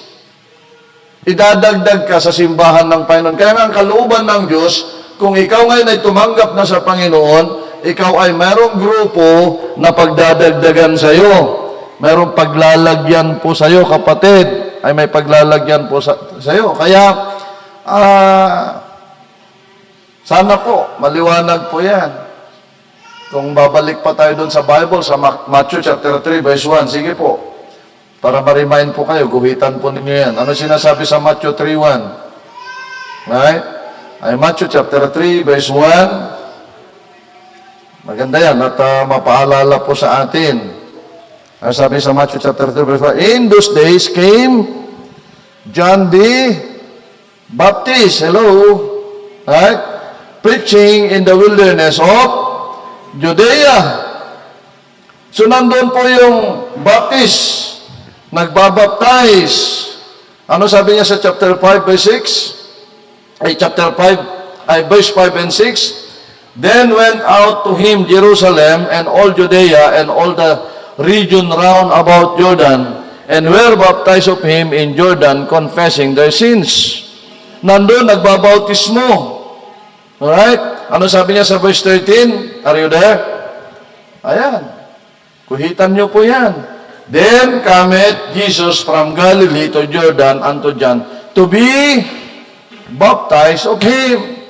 Idadagdag ka sa simbahan ng Panginoon. Kaya nga ang kalooban ng Diyos, kung ikaw ngayon ay tumanggap na sa Panginoon, ikaw ay mayroong grupo na pagdadagdagan sa iyo. Mayroong paglalagyan po sa iyo, kapatid. Ay may paglalagyan po sa iyo. Kaya, sana po, maliwanag po yan. Kung babalik pa tayo doon sa Bible, sa Matthew chapter 3, verse 1, sige po. Para ma-remind po kayo, guhitan po ninyo yan. Ano sinasabi sa Matthew 3:1? Right? Ay Matthew chapter 3, verse 1. Maganda yan at mapaalala po sa atin. Ang sabi sa Matthew chapter 3, verse 1, in those days came John the Baptist. Hello? Right? Preaching in the wilderness of Judea. So nandun po yung Baptist, nagbabaptize. Ano sabi niya sa chapter 5, verse 6? Verse 5 and 6. Then went out to him Jerusalem and all Judea and all the region round about Jordan, and were baptized of him in Jordan, confessing their sins. Nandun, nagbabautismo. Alright? Ano sabi niya sa verse 13? Are you there? Ayan. Kuhitan niyo po yan. Then cometh Jesus from Galilee to Jordan unto John to be baptized of him.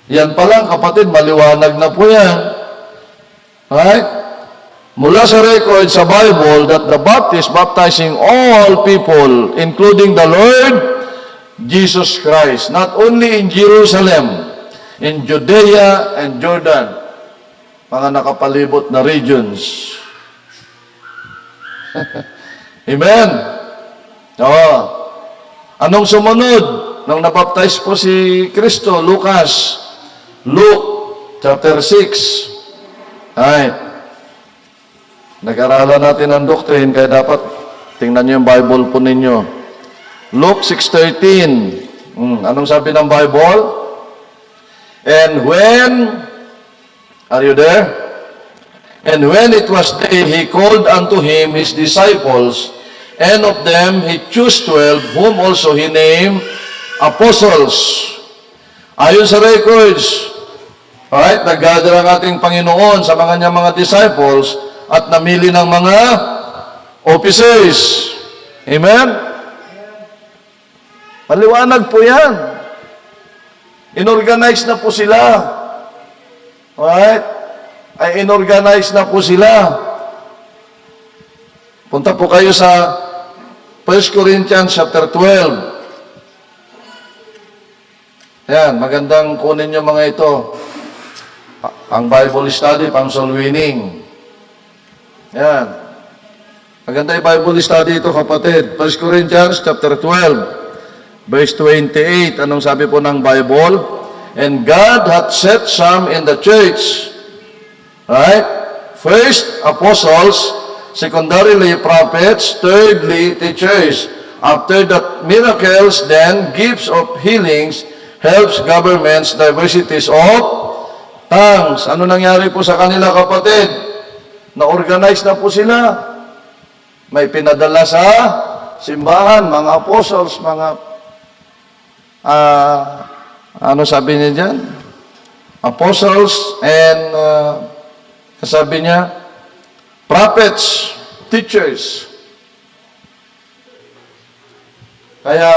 Yan pa lang, kapatid, maliwanag na po yan. Right? Mula sa record sa Bible that the Baptist baptizing all people, including the Lord Jesus Christ, not only in Jerusalem, in Judea and Jordan, mga nakapalibot na regions. Amen? Oo. Anong sumunod nang nabaptize po si Kristo? Luke chapter 6. Right. Nag-aralan natin ang doctrine, kaya dapat tingnan niyo yung Bible po ninyo. Luke 6:13. Anong sabi ng Bible? And when, are you there? And when it was day, he called unto him his disciples, and of them he chose 12, whom also he named apostles. Ayon sa records, alright, nag-gather ang ating Panginoon sa mga niyang mga disciples at namili ng mga officers. Amen? Maliwanag po yan. Inorganize na po sila. Alright? Ay inorganize na po sila. Punta po kayo sa 1 Corinthians chapter 12. Yan, magandang kunin nyo mga ito. Ang Bible study, pang soul winning. Yan. Maganda yung Bible study ito, kapatid. 1 Corinthians chapter 12, verse 28. Anong sabi po ng Bible? And God hath set some in the church. Right? First, apostles. Secondarily, prophets. Thirdly, teachers. After that, miracles, then gifts of healings, helps, governments, diversities of tongues. Ano nangyari po sa kanila, kapatid? Na-organize na po sila. May pinadala sa simbahan, mga apostles, mga ano sabi niya dyan? Apostles and sabi niya, prophets, teachers. Kaya,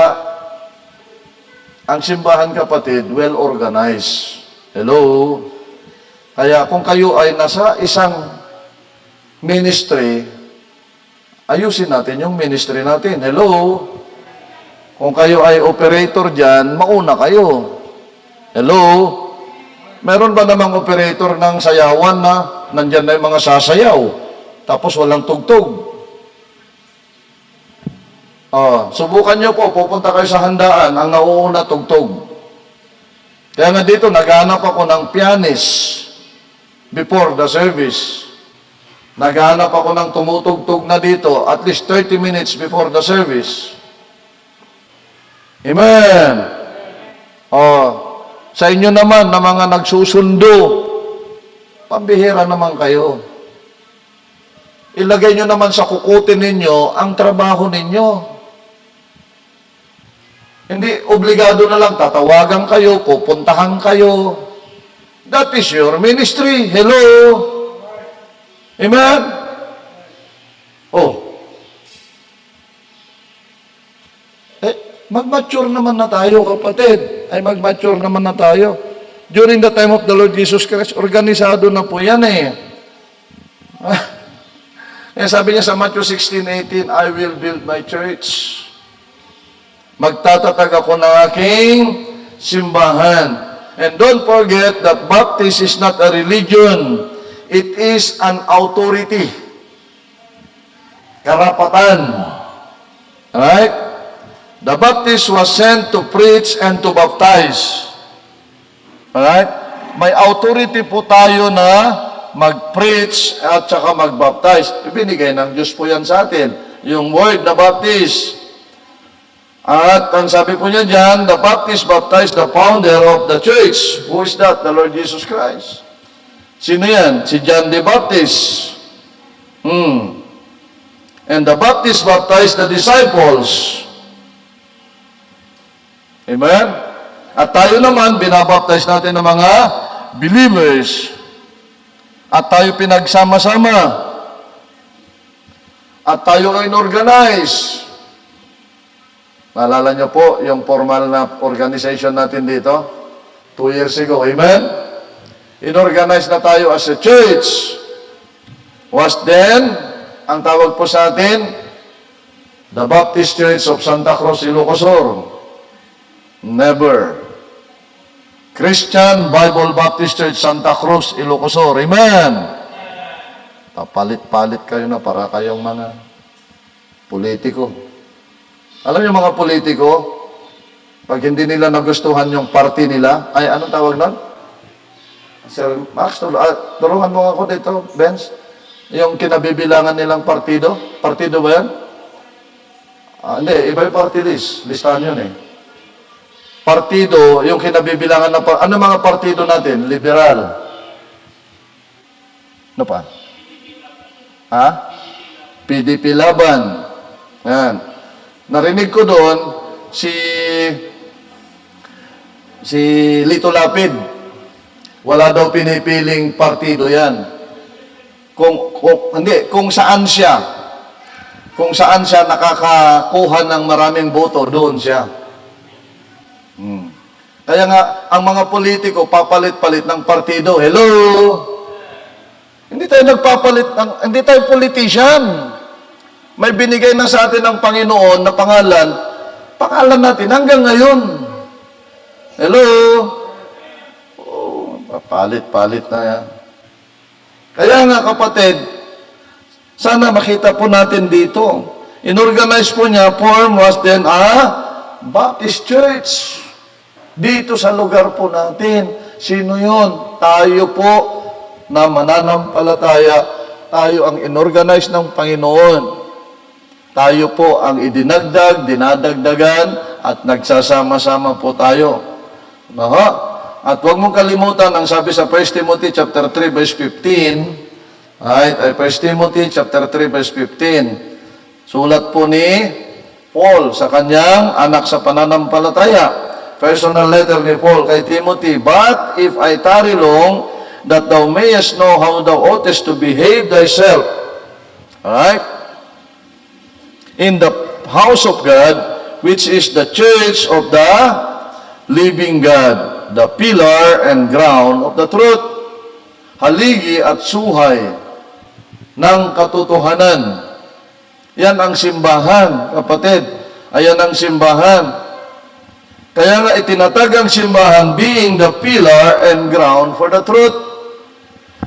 ang simbahan, kapatid, well-organized. Hello? Kaya kung kayo ay nasa isang ministry, ayusin natin yung ministry natin. Hello? Kung kayo ay operator dyan, mauna kayo. Hello? Meron ba namang operator ng sayawan na nandyan na yung mga sasayaw, tapos walang tugtog? Subukan nyo po, pupunta kayo sa handaan, ang nauuna tugtog. Kaya nga dito, naghanap ako ng pianist before the service. Naghanap ako ng tumutugtog na dito at least 30 minutes before the service. Amen. Sa inyo naman na mga nagsusundo, pambihira naman kayo. Ilagay nyo naman sa kukutin ninyo ang trabaho ninyo. Hindi obligado na lang, tatawagan kayo, pupuntahan kayo. That is your ministry. Hello? Amen? Mag-mature naman na tayo, kapatid. Mag-mature naman na tayo. During the time of the Lord Jesus Christ, organisado na po yan sabi niya sa Matthew 16:18, I will build my church. Magtatatag ako ng aking simbahan. And don't forget that baptism is not a religion. It is an authority. Karapatan. Alright? The Baptist was sent to preach and to baptize. Alright? May authority po tayo na mag-preach at saka mag-baptize. Ibinigay ng Diyos po yan sa atin. Yung word na baptist. At ang sabi po niya dyan, the Baptist baptized the founder of the church. Who is that? The Lord Jesus Christ. Sino yan? Si John the Baptist. And the Baptist baptized the disciples. Amen? At tayo naman, binabaptize natin ng mga believers. At tayo pinagsama-sama. At tayo ay inorganize. Naalala niyo po yung formal na organization natin dito? 2 years ago. Amen? Inorganize na tayo as a church. Was then, ang tawag po sa atin, the Baptist Church of Santa Cruz, Ilocosur. Never. Christian Bible Baptist Church, Santa Cruz, Ilocosur. Amen? Papalit-palit kayo na para kayong mga politiko. Alam niyo mga politiko, pag hindi nila nagustuhan yung party nila, ay anong tawag nun? Sir Max, turuan mo ako dito, Benz. Yung kinabibilangan nilang partido. Partido ba yan? Hindi, iba yung party list. Listahan yun eh. Partido, yung kinabibilangan ng ano mga partido natin? Liberal. Ano pa? Ha? PDP Laban. Yan. Narinig ko doon si Lito Lapid. Wala daw pinipiling partido yan. Kung saan siya nakakakuha ng maraming boto, doon siya. Kaya nga, ang mga politiko, papalit-palit ng partido. Hello? Hindi tayo hindi tayo politician. May binigay na sa atin ng Panginoon na pangalan natin hanggang ngayon. Hello? Oh, papalit-palit na yan. Kaya nga kapatid, sana makita po natin dito. Inorganize po niya, form was then a Baptist Church. Dito sa lugar po natin. Sino yun? Tayo po na mananampalataya. Tayo ang inorganize ng Panginoon. Tayo po ang idinagdag, dinadagdagan, at nagsasama-sama po tayo. At huwag mong kalimutan ang sabi sa 1 Timothy chapter 3 verse 15. Right? 1 Timothy chapter 3 verse 15. Sulat po ni Paul sa kanyang anak sa pananampalataya. Personal letter ni Paul kay Timothy. But if I tarry long, that thou mayest know how thou oughtest to behave thyself. Alright? In the house of God, which is the church of the living God, the pillar and ground of the truth. Haligi at suhay ng katotohanan. Yan ang simbahan, kapatid. Ayan ang simbahan. Kaya nga itinatag ang simbahan being the pillar and ground for the truth.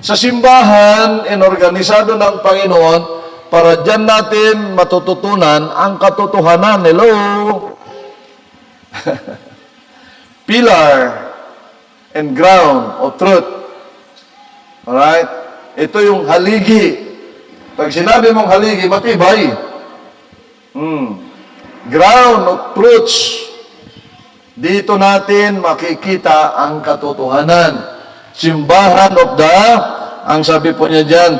Sa simbahan, inorganisado ng Panginoon para dyan natin matututunan ang katotohanan. Hello? Pillar and ground of truth. Alright? Ito yung haligi. Pag sinabi mong haligi, matibay. Ground of truths. Dito natin makikita ang katotohanan. Simbahan of the, ang sabi po niya dyan,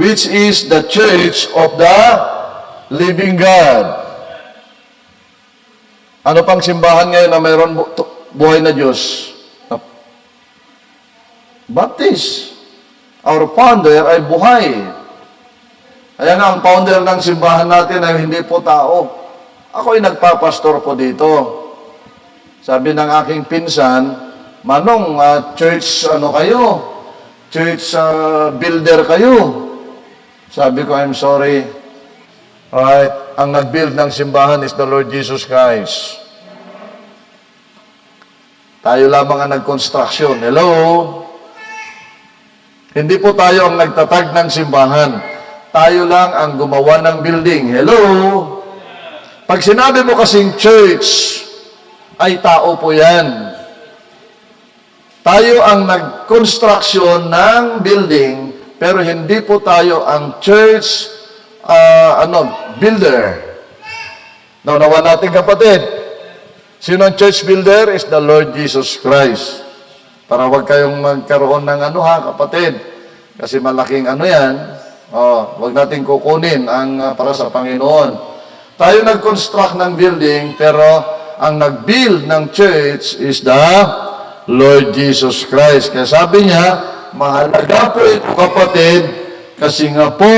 which is the church of the living God. Ano pang simbahan ngayon na mayroon buhay na Diyos? Baptist. Our founder ay buhay. Kaya nga, ang founder ng simbahan natin ay hindi po tao. Ako ay nagpapastor po dito. Sabi ng aking pinsan, Manong, church ano kayo? Church builder kayo. Sabi ko, I'm sorry. Alright, ang nag-build ng simbahan is the Lord Jesus Christ. Tayo lamang ang nag-construction. Hello? Hindi po tayo ang nagtatag ng simbahan. Tayo lang ang gumawa ng building. Hello? Pag sinabi mo kasing church, ay tao po yan. Tayo ang nag-construction ng building, pero hindi po tayo ang church builder. Naunawa natin kapatid, sino ang church builder? Is the Lord Jesus Christ. Para wag kayong magkaroon ng kapatid. Kasi malaking yan. Wag natin kukunin ang para sa Panginoon. Tayo nag-construct ng building, pero ang nag-build ng church is the Lord Jesus Christ. Kaya sabi niya, mahalaga po ito, kapatid, kasi nga po,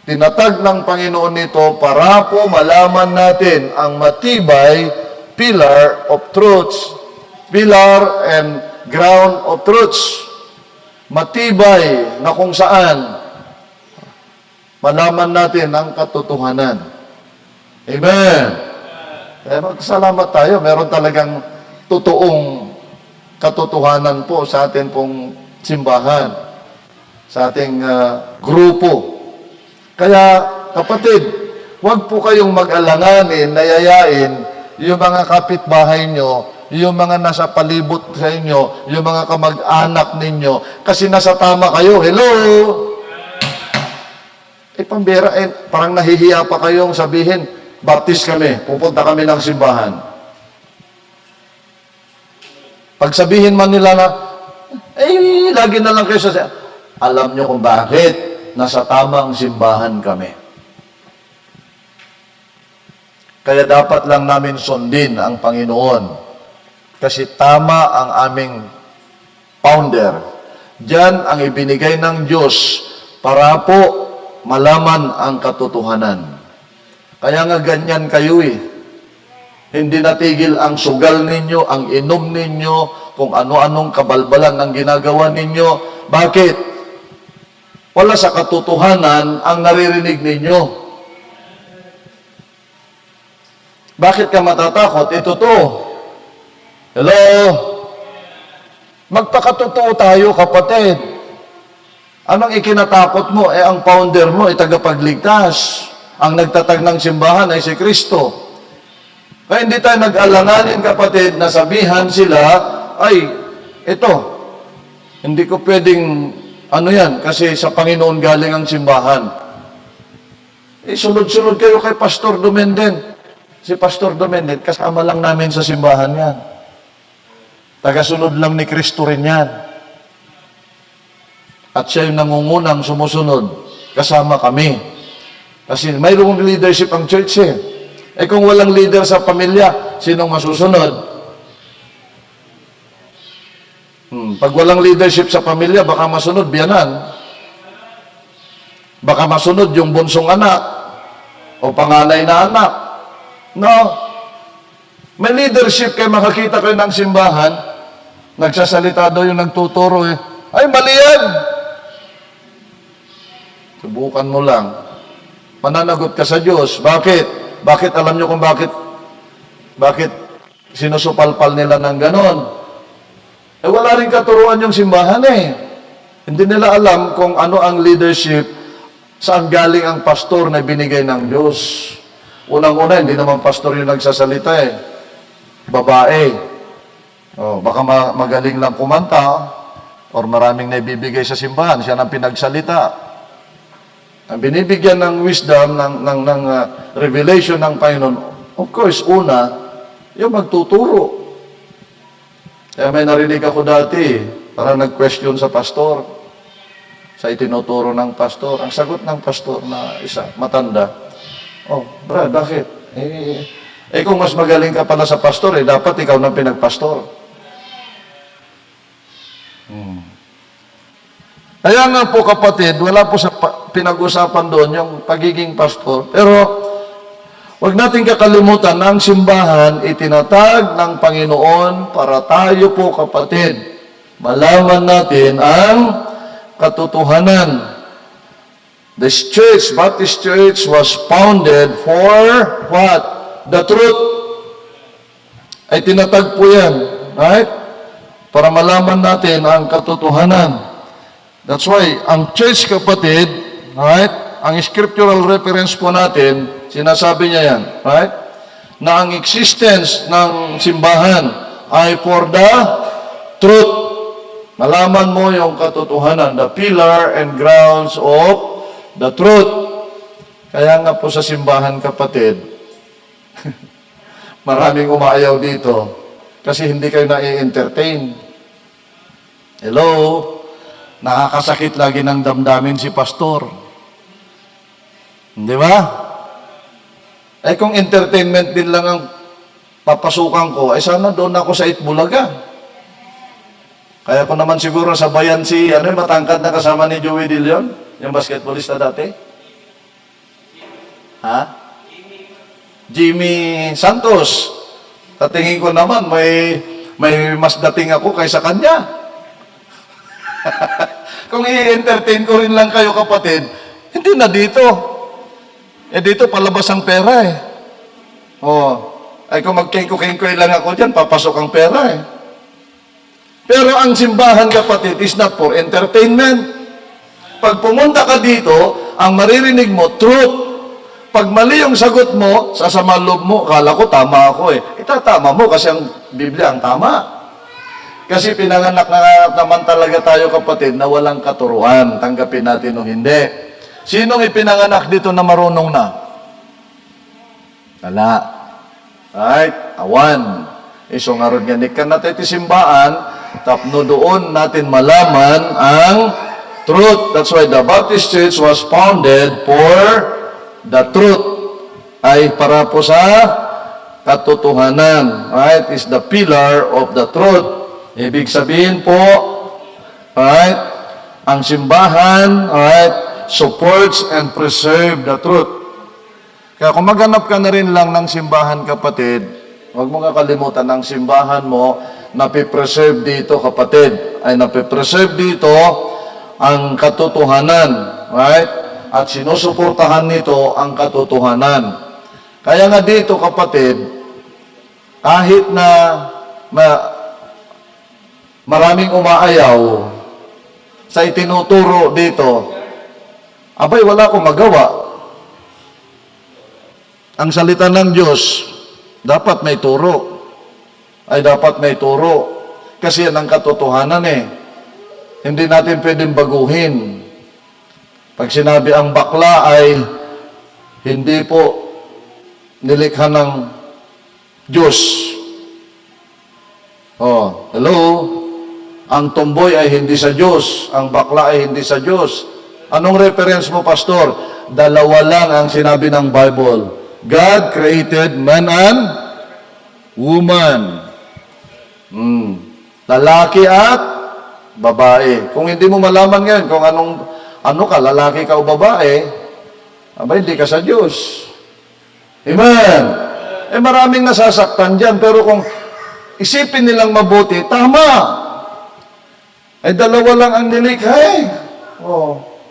tinatag ng Panginoon nito para po malaman natin ang matibay pillar of truths, pillar and ground of truths. Matibay na kung saan malaman natin ang katotohanan. Amen. Kaya magsalamat tayo. Meron talagang totoong katotohanan po sa atin pong simbahan, sa ating grupo. Kaya, kapatid, huwag po kayong mag-alanganin, nayayain, yung mga kapitbahay nyo, yung mga nasa palibot sa inyo, yung mga kamag-anak ninyo, kasi nasa tama kayo. Hello? Pambera, parang nahihiya pa kayong sabihin, baptist kami, pupunta kami ng simbahan. Pag sabihin man nila na, lagi na lang kayo sa... Alam nyo kung bakit? Nasa tamang simbahan kami. Kaya dapat lang namin sundin ang Panginoon. Kasi tama ang aming founder. Diyan ang ibinigay ng Diyos para po malaman ang katotohanan. Kaya nga ganyan kayo eh. Hindi natigil ang sugal ninyo, ang inom ninyo, kung ano-anong kabalbalan ang ginagawa ninyo. Bakit? Wala sa katotohanan ang naririnig ninyo. Bakit ka matatakot? Ito to. Hello? Magpakatotoo tayo, kapatid. Anong ikinatakot mo? Ang founder mo ay tagapagligtas. Ang nagtatag ng simbahan ay si Kristo. Kaya hindi tayo nag-alanganin, kapatid, na sabihan sila, ito, hindi ko pwedeng, kasi sa Panginoon galing ang simbahan. Sunod-sunod kayo kay Pastor Dumenden. Si Pastor Dumenden, kasama lang namin sa simbahan yan. Tagasunod lang ni Kristo rin yan. At siya yung nangungunang sumusunod. Kasama kami. Kasi mayroong leadership ang church eh. Kung walang leader sa pamilya, sinong masusunod? Pag walang leadership sa pamilya, baka masunod biyanan. Baka masunod yung bunsong anak o panganay na anak. No. May leadership kayo, makakita kayo ng simbahan, nagsasalita daw yung nagtuturo ay mali yan. Subukan mo lang. Mananagot ka sa Diyos. Bakit? Bakit? Alam nyo kung bakit? Bakit sinusupalpal nila ng ganon? Wala rin katuruan yung simbahan Hindi nila alam kung ano ang leadership, saan galing ang pastor na binigay ng Diyos. Unang-una, hindi naman pastor yung nagsasalita Babae. Baka magaling lang kumanta or maraming naibibigay sa simbahan. Siya nang pinagsalita. Ang binibigyan ng wisdom, ng revelation ng Panginoon, of course, una, yung magtuturo. Kaya may narinig ako dati, parang nag-question sa pastor, sa itinuturo ng pastor. Ang sagot ng pastor na isa, matanda, Brad, bakit? Kung mas magaling ka pala sa pastor, dapat ikaw nang pinagpastor. Kaya nga po, kapatid, wala po sa pinag-usapan doon yung pagiging pastor. Pero, huwag natin kakalimutan na ang simbahan itinatag ng Panginoon para tayo po, kapatid, malaman natin ang katotohanan. This church, Baptist Church, was founded for what? The truth. Ay tinatag po yan. Right? Para malaman natin ang katotohanan. That's why, ang church, kapatid, right? Ang scriptural reference po natin, sinasabi niya yan, right? Na ang existence ng simbahan ay for the truth. Malaman mo yung katotohanan, the pillar and grounds of the truth. Kaya nga po sa simbahan, kapatid, maraming umaayaw dito kasi hindi kayo na-entertain. Hello? nakakasakit lagi ng damdamin si pastor. Di ba? Eh kung entertainment din lang ang papasukan ko, eh sana doon ako sa Itbulaga. Kaya ko naman siguro sabayan si, matangkad na kasama ni Joey De Leon, yung basketballista dati. Ha? Jimmy Santos. Tatingin ko naman, may mas dating ako kaysa kanya. Kung i-entertain ko rin lang kayo, kapatid, hindi na dito. Eh dito, palabas ang pera eh. Ay kung magkengko-kengkoy lang ako dyan, papasok ang pera eh. Pero ang simbahan, kapatid, is not for entertainment. Pag pumunta ka dito, ang maririnig mo, truth. Pag mali yung sagot mo, sasama loob mo, kala ko tama ako eh. Itatama mo kasi ang Biblia ang tama. Kasi pinanganak na naman talaga tayo, kapatid, na walang katuruan. Tanggapin natin o hindi. Sinong ipinanganak dito na marunong na? Wala. Right? Awan. So nga ron nga, kan natin itisimbahan, tapno doon natin malaman ang truth. That's why the Baptist Church was founded for the truth. Ay para po sa katotohanan. Right? Is the pillar of the truth. Ibig sabihin po, right, ang simbahan, right, supports and preserve the truth. Kaya kung maghanap ka na rin lang ng simbahan, kapatid, huwag mo kakalimutan ang simbahan mo, napipreserve dito, kapatid, ay napipreserve dito ang katotohanan, right? At sinusuportahan nito ang katotohanan. Kaya nga dito, kapatid, kahit na maraming umaayaw sa itinuturo dito, abay, wala akong magawa. Ang salita ng Diyos, dapat may turo. Ay dapat may turo. Kasi yan ang katotohanan eh. Hindi natin pwedeng baguhin. Pag sinabi ang bakla ay hindi po nilikha ng Diyos. Hello? Ang tomboy ay hindi sa Diyos. Ang bakla ay hindi sa Diyos. Anong reference mo, pastor? Dalawa lang ang sinabi ng Bible. God created man and woman. Lalaki at babae. Kung hindi mo malaman ngayon kung ano ka, lalaki ka o babae, abay, hindi ka sa Diyos. Amen. Eh maraming nasasaktan dyan, pero kung isipin nilang mabuti, tama. Eh, dalawa lang ang nilikha eh.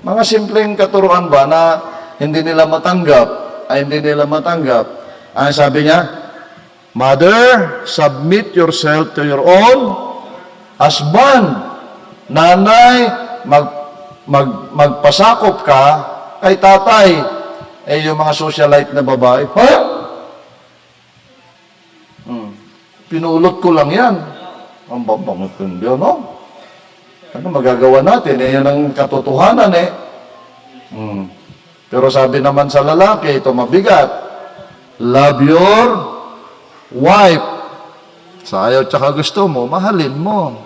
Mga simpleng katuruan ba na hindi nila matanggap? Sabi niya, Mother, submit yourself to your own husband. Nanay, magpasakop ka kay tatay. Eh, yung mga socialite na babae, pinulot ko lang yan. Ang babangot ko, no? Ano magagawa natin? Eh, yan ang katotohanan eh. Pero sabi naman sa lalaki, ito mabigat. Love your wife. Sa ayaw tsaka gusto mo, mahalin mo.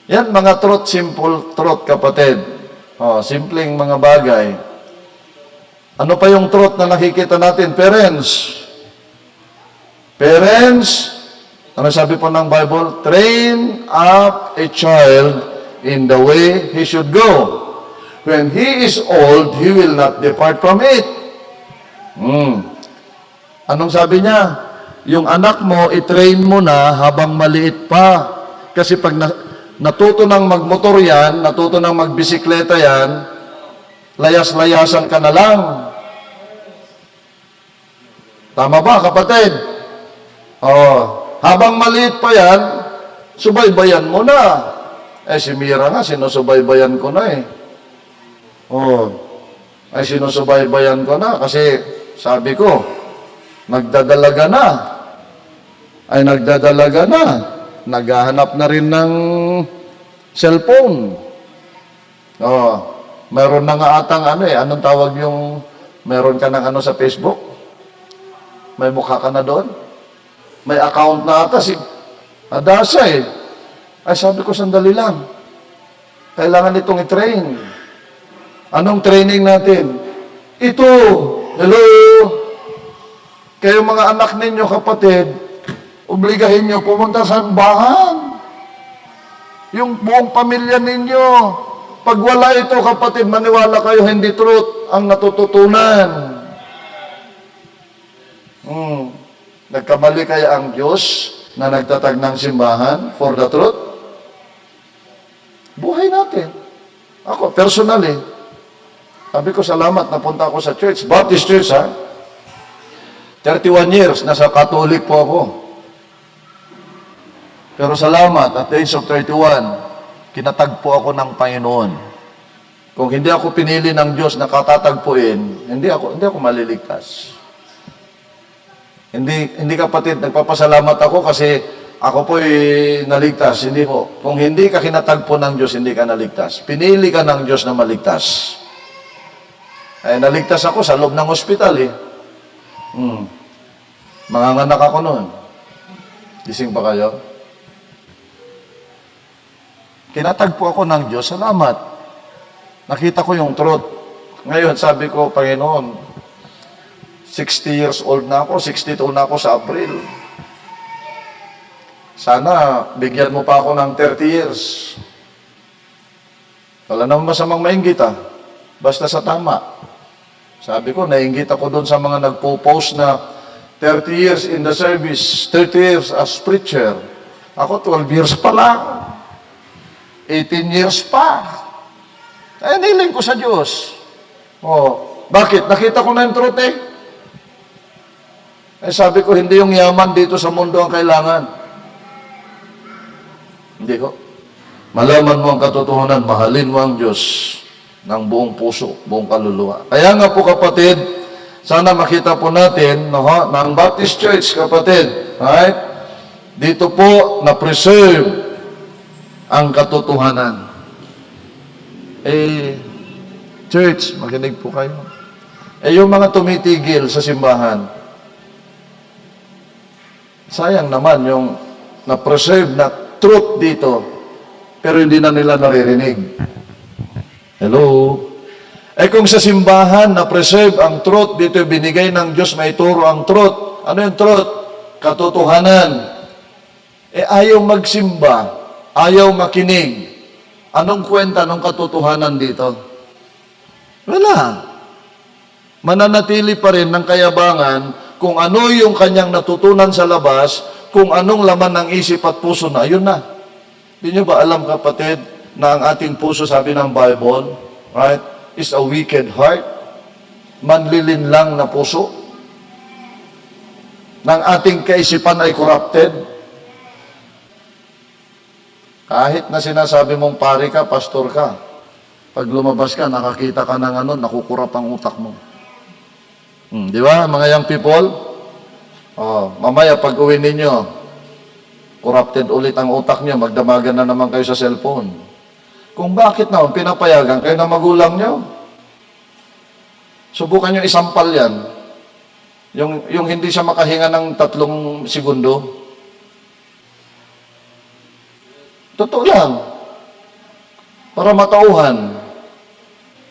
Yan mga truth, simple truth, kapatid. Simpleng mga bagay. Ano pa yung truth na nakikita natin? Parents. Ano sabi po ng Bible? Train up a child in the way he should go. When he is old, he will not depart from it. Anong sabi niya? Yung anak mo, i-train mo na habang maliit pa. Kasi pag natuto ng magmotor yan, natuto ng magbisikleta yan, layas-layasan ka na lang. Tama ba, kapatid? Habang maliit pa yan, subaybayan mo na. Si Mira nga, sinusubaybayan ko na eh. Sinusubaybayan ko na kasi sabi ko, nagdadalaga na. Naghahanap na rin ng cellphone. Meron na nga atang anong tawag yung, meron ka ng sa Facebook? May mukha ka na doon? May account na ata si Adasa eh. Ay sabi ko, sandali lang. Kailangan itong i-train. Anong training natin? Ito. Hello? Kayo mga anak ninyo, kapatid, obligahin nyo pumunta sa simbahan. Yung buong pamilya ninyo. Pag wala ito, kapatid, maniwala kayo, hindi truth ang natututunan. Nagkamali kaya ang Diyos na nagtatag ng simbahan for the truth? Buhay natin. Ako, personally, sabi ko, salamat, napunta ako sa church. Baptist Church, ha? 31 years, nasa Catholic po ako. Pero salamat, at the age of 31, kinatagpo ako ng Panginoon. Kung hindi ako pinili ng Diyos na katatagpuin, hindi ako maliligtas. Hindi kapatid, nagpapasalamat ako kasi ako po'y naligtas. Hindi po. Kung hindi ka kinatagpo ng Diyos, hindi ka naligtas. Pinili ka ng Diyos na maligtas. Naligtas ako sa loob ng ospital, eh. Manganganak ako noon. Gising pa kayo? Kinatagpo ako ng Diyos, salamat. Nakita ko yung truth. Ngayon, sabi ko, Panginoon, 60 years old na ako, 62 na ako sa April. Sana, bigyan mo pa ako ng 30 years. Wala naman masamang mainggit, ah. Basta sa tama. Sabi ko, nainggit ako doon sa mga nagpo-post na 30 years in the service, 30 years as preacher. Ako, 12 years pa lang. 18 years pa. Ay, niling ko sa Diyos. Bakit? Nakita ko na yung truth, eh. Sabi ko, hindi yung yaman dito sa mundo ang kailangan. Hindi ko. Malaman mo ang katotohanan, mahalin mo ang Diyos ng buong puso, buong kaluluwa. Kaya nga po, kapatid, sana makita po natin, na ang Baptist Church, kapatid, right? Dito po, na-preserve ang katotohanan. Church, makinig po kayo. Yung mga tumitigil sa simbahan, sayang naman yung na-preserve na truth dito, pero hindi na nila naririnig. Hello? Kung sa simbahan na-preserve ang truth, dito binigay ng Diyos, may turo ang truth. Ano yung truth? Katotohanan. Ayaw magsimba, ayaw makinig. Anong kwenta ng katotohanan dito? Wala. Mananatili pa rin ng kayabangan kung ano yung kanyang natutunan sa labas, kung anong laman ng isip at puso na, yun na. Hindi nyo ba alam, kapatid, na ang ating puso, sabi ng Bible, right, is a wicked heart, manlilinlang na puso, ng ating kaisipan ay corrupted. Kahit na sinasabi mong pari ka, pastor ka, pag lumabas ka, nakakita ka ng nakukurap ang utak mo. Di ba, mga young people? Mamaya pag uwi ninyo, corrupted ulit ang utak niyo, magdamagan na naman kayo sa cellphone. Kung bakit naman, pinapayagan kayo ng magulang niyo. Subukan niyo isampal yan. Yung hindi siya makahinga ng 3 segundo. Totoo lang. Para matauhan.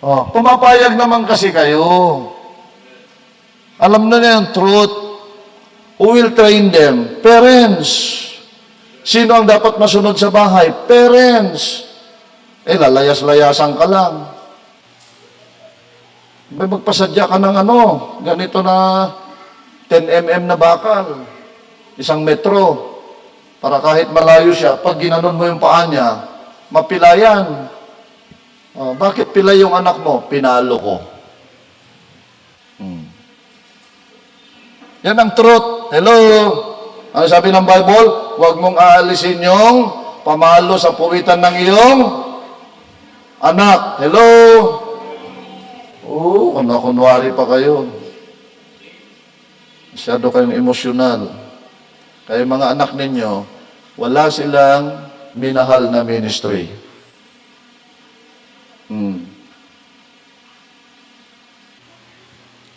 Pumapayag naman kasi kayo. Alam na niya yung truth. Who will train them? Parents. Sino ang dapat masunod sa bahay? Parents. Lalayas-layasan ka lang. Magpasadya ka ng ganito na 10 mm na bakal. 1 metro. Para kahit malayo siya, pag ginanon mo yung paa niya, mapilayan. Bakit pilay yung anak mo? Pinalo ko. Yan ang truth. Hello? Ano sabi ng Bible? Huwag mong aalisin yung pamalo sa puwitan ng iyong anak. Hello? Kunwari pa kayo. Masyado kayong emosyonal. Kaya mga anak ninyo, wala silang minahal na ministry.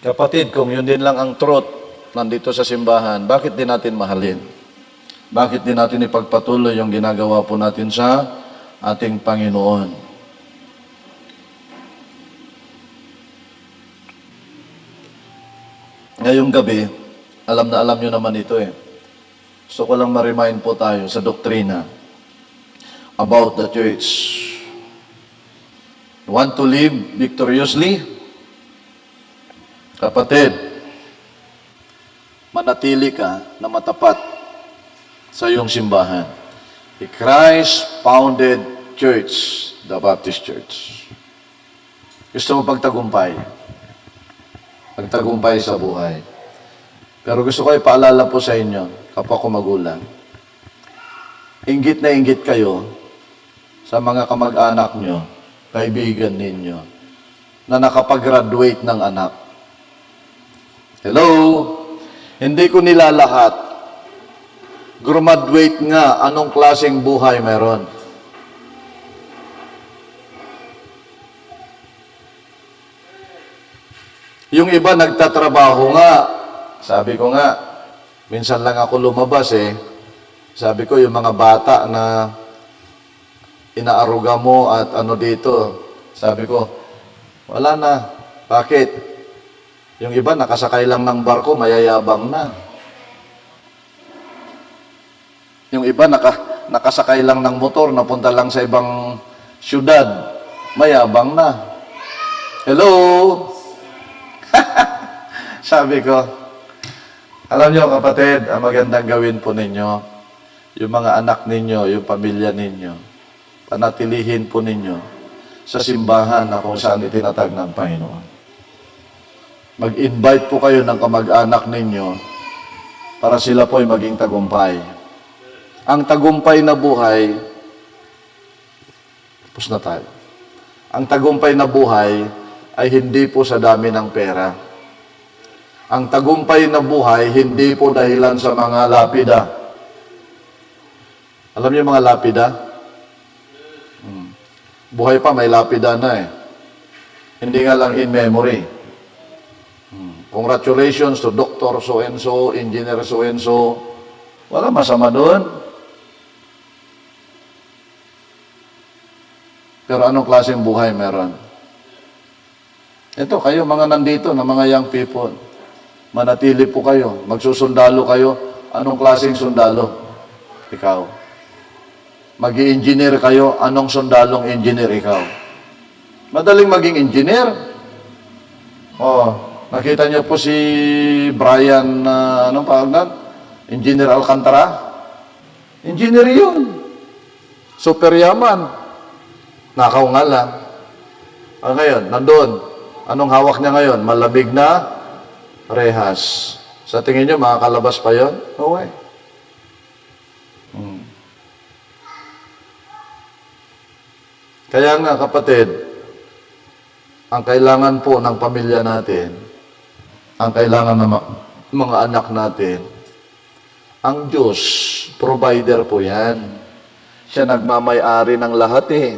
Kapatid, kung yun din lang ang truth nandito sa simbahan, bakit din natin mahalin? Bakit din natin ipagpatuloy yung ginagawa po natin sa ating Panginoon? Ngayong gabi, alam na alam nyo naman ito eh. Gusto ko lang ma-remind po tayo sa doktrina about the church. You want to live victoriously? Kapatid, manatili ka na matapat sa iyong simbahan. The Christ-founded church, the Baptist Church. Gusto mo pagtagumpay? Pagtagumpay sa buhay. Pero gusto ko ipaalala po sa inyo, kapwa ko magulang, inggit na inggit kayo sa mga kamag-anak nyo, kaibigan ninyo, na nakapag-graduate ng anak. Hello? Hindi ko nilalahat. Graduate nga, anong klaseng buhay meron? Yung iba nagtatrabaho nga. Sabi ko nga, minsan lang ako lumabas eh. Sabi ko, yung mga bata na inaaruga mo at ano dito, sabi ko, wala na. Bakit? Yung iba nakasakay lang ng barko, mayayabang na. Yung iba nakasakay lang ng motor, napunta lang sa ibang syudad, mayabang na. Hello? Sabi ko, alam niyo kapatid, ang magandang gawin po ninyo, yung mga anak ninyo, yung pamilya ninyo, panatilihin po ninyo sa simbahan na kung saan itinatag ng Panginoon. Mag-invite po kayo ng kamag-anak ninyo para sila po ay maging tagumpay. Ang tagumpay na buhay, tapos na tayo. Ang tagumpay na buhay ay hindi po sa dami ng pera. Ang tagumpay na buhay, hindi po dahilan sa mga lapida. Alam niyo mga lapida? Buhay pa, may lapida na eh. Hindi nga lang in memory. Congratulations to Dr. So-and-so, Engineer so-and-so. Wala masama doon. Pero anong klaseng buhay meron? Ito, kayo mga nandito na mga young people, manatili po kayo, magsusundalo kayo. Anong klaseng sundalo? Ikaw. Mag-i-engineer kayo, anong sundalong engineer ikaw? Madaling maging engineer. Nakita niyo po si Brian, anong pangalan? Engineer Alcantara? Engineer yun. Super yaman. Nakaw nga lang. Ngayon, nandun. Anong hawak niya ngayon? Malamig na rehas. Sa tingin niyo, makakalabas pa yun? No way. Kaya nga, kapatid, ang kailangan po ng pamilya natin, ang kailangan ng mga anak natin, ang Diyos, provider po yan. Siya nagmamay-ari ng lahat eh.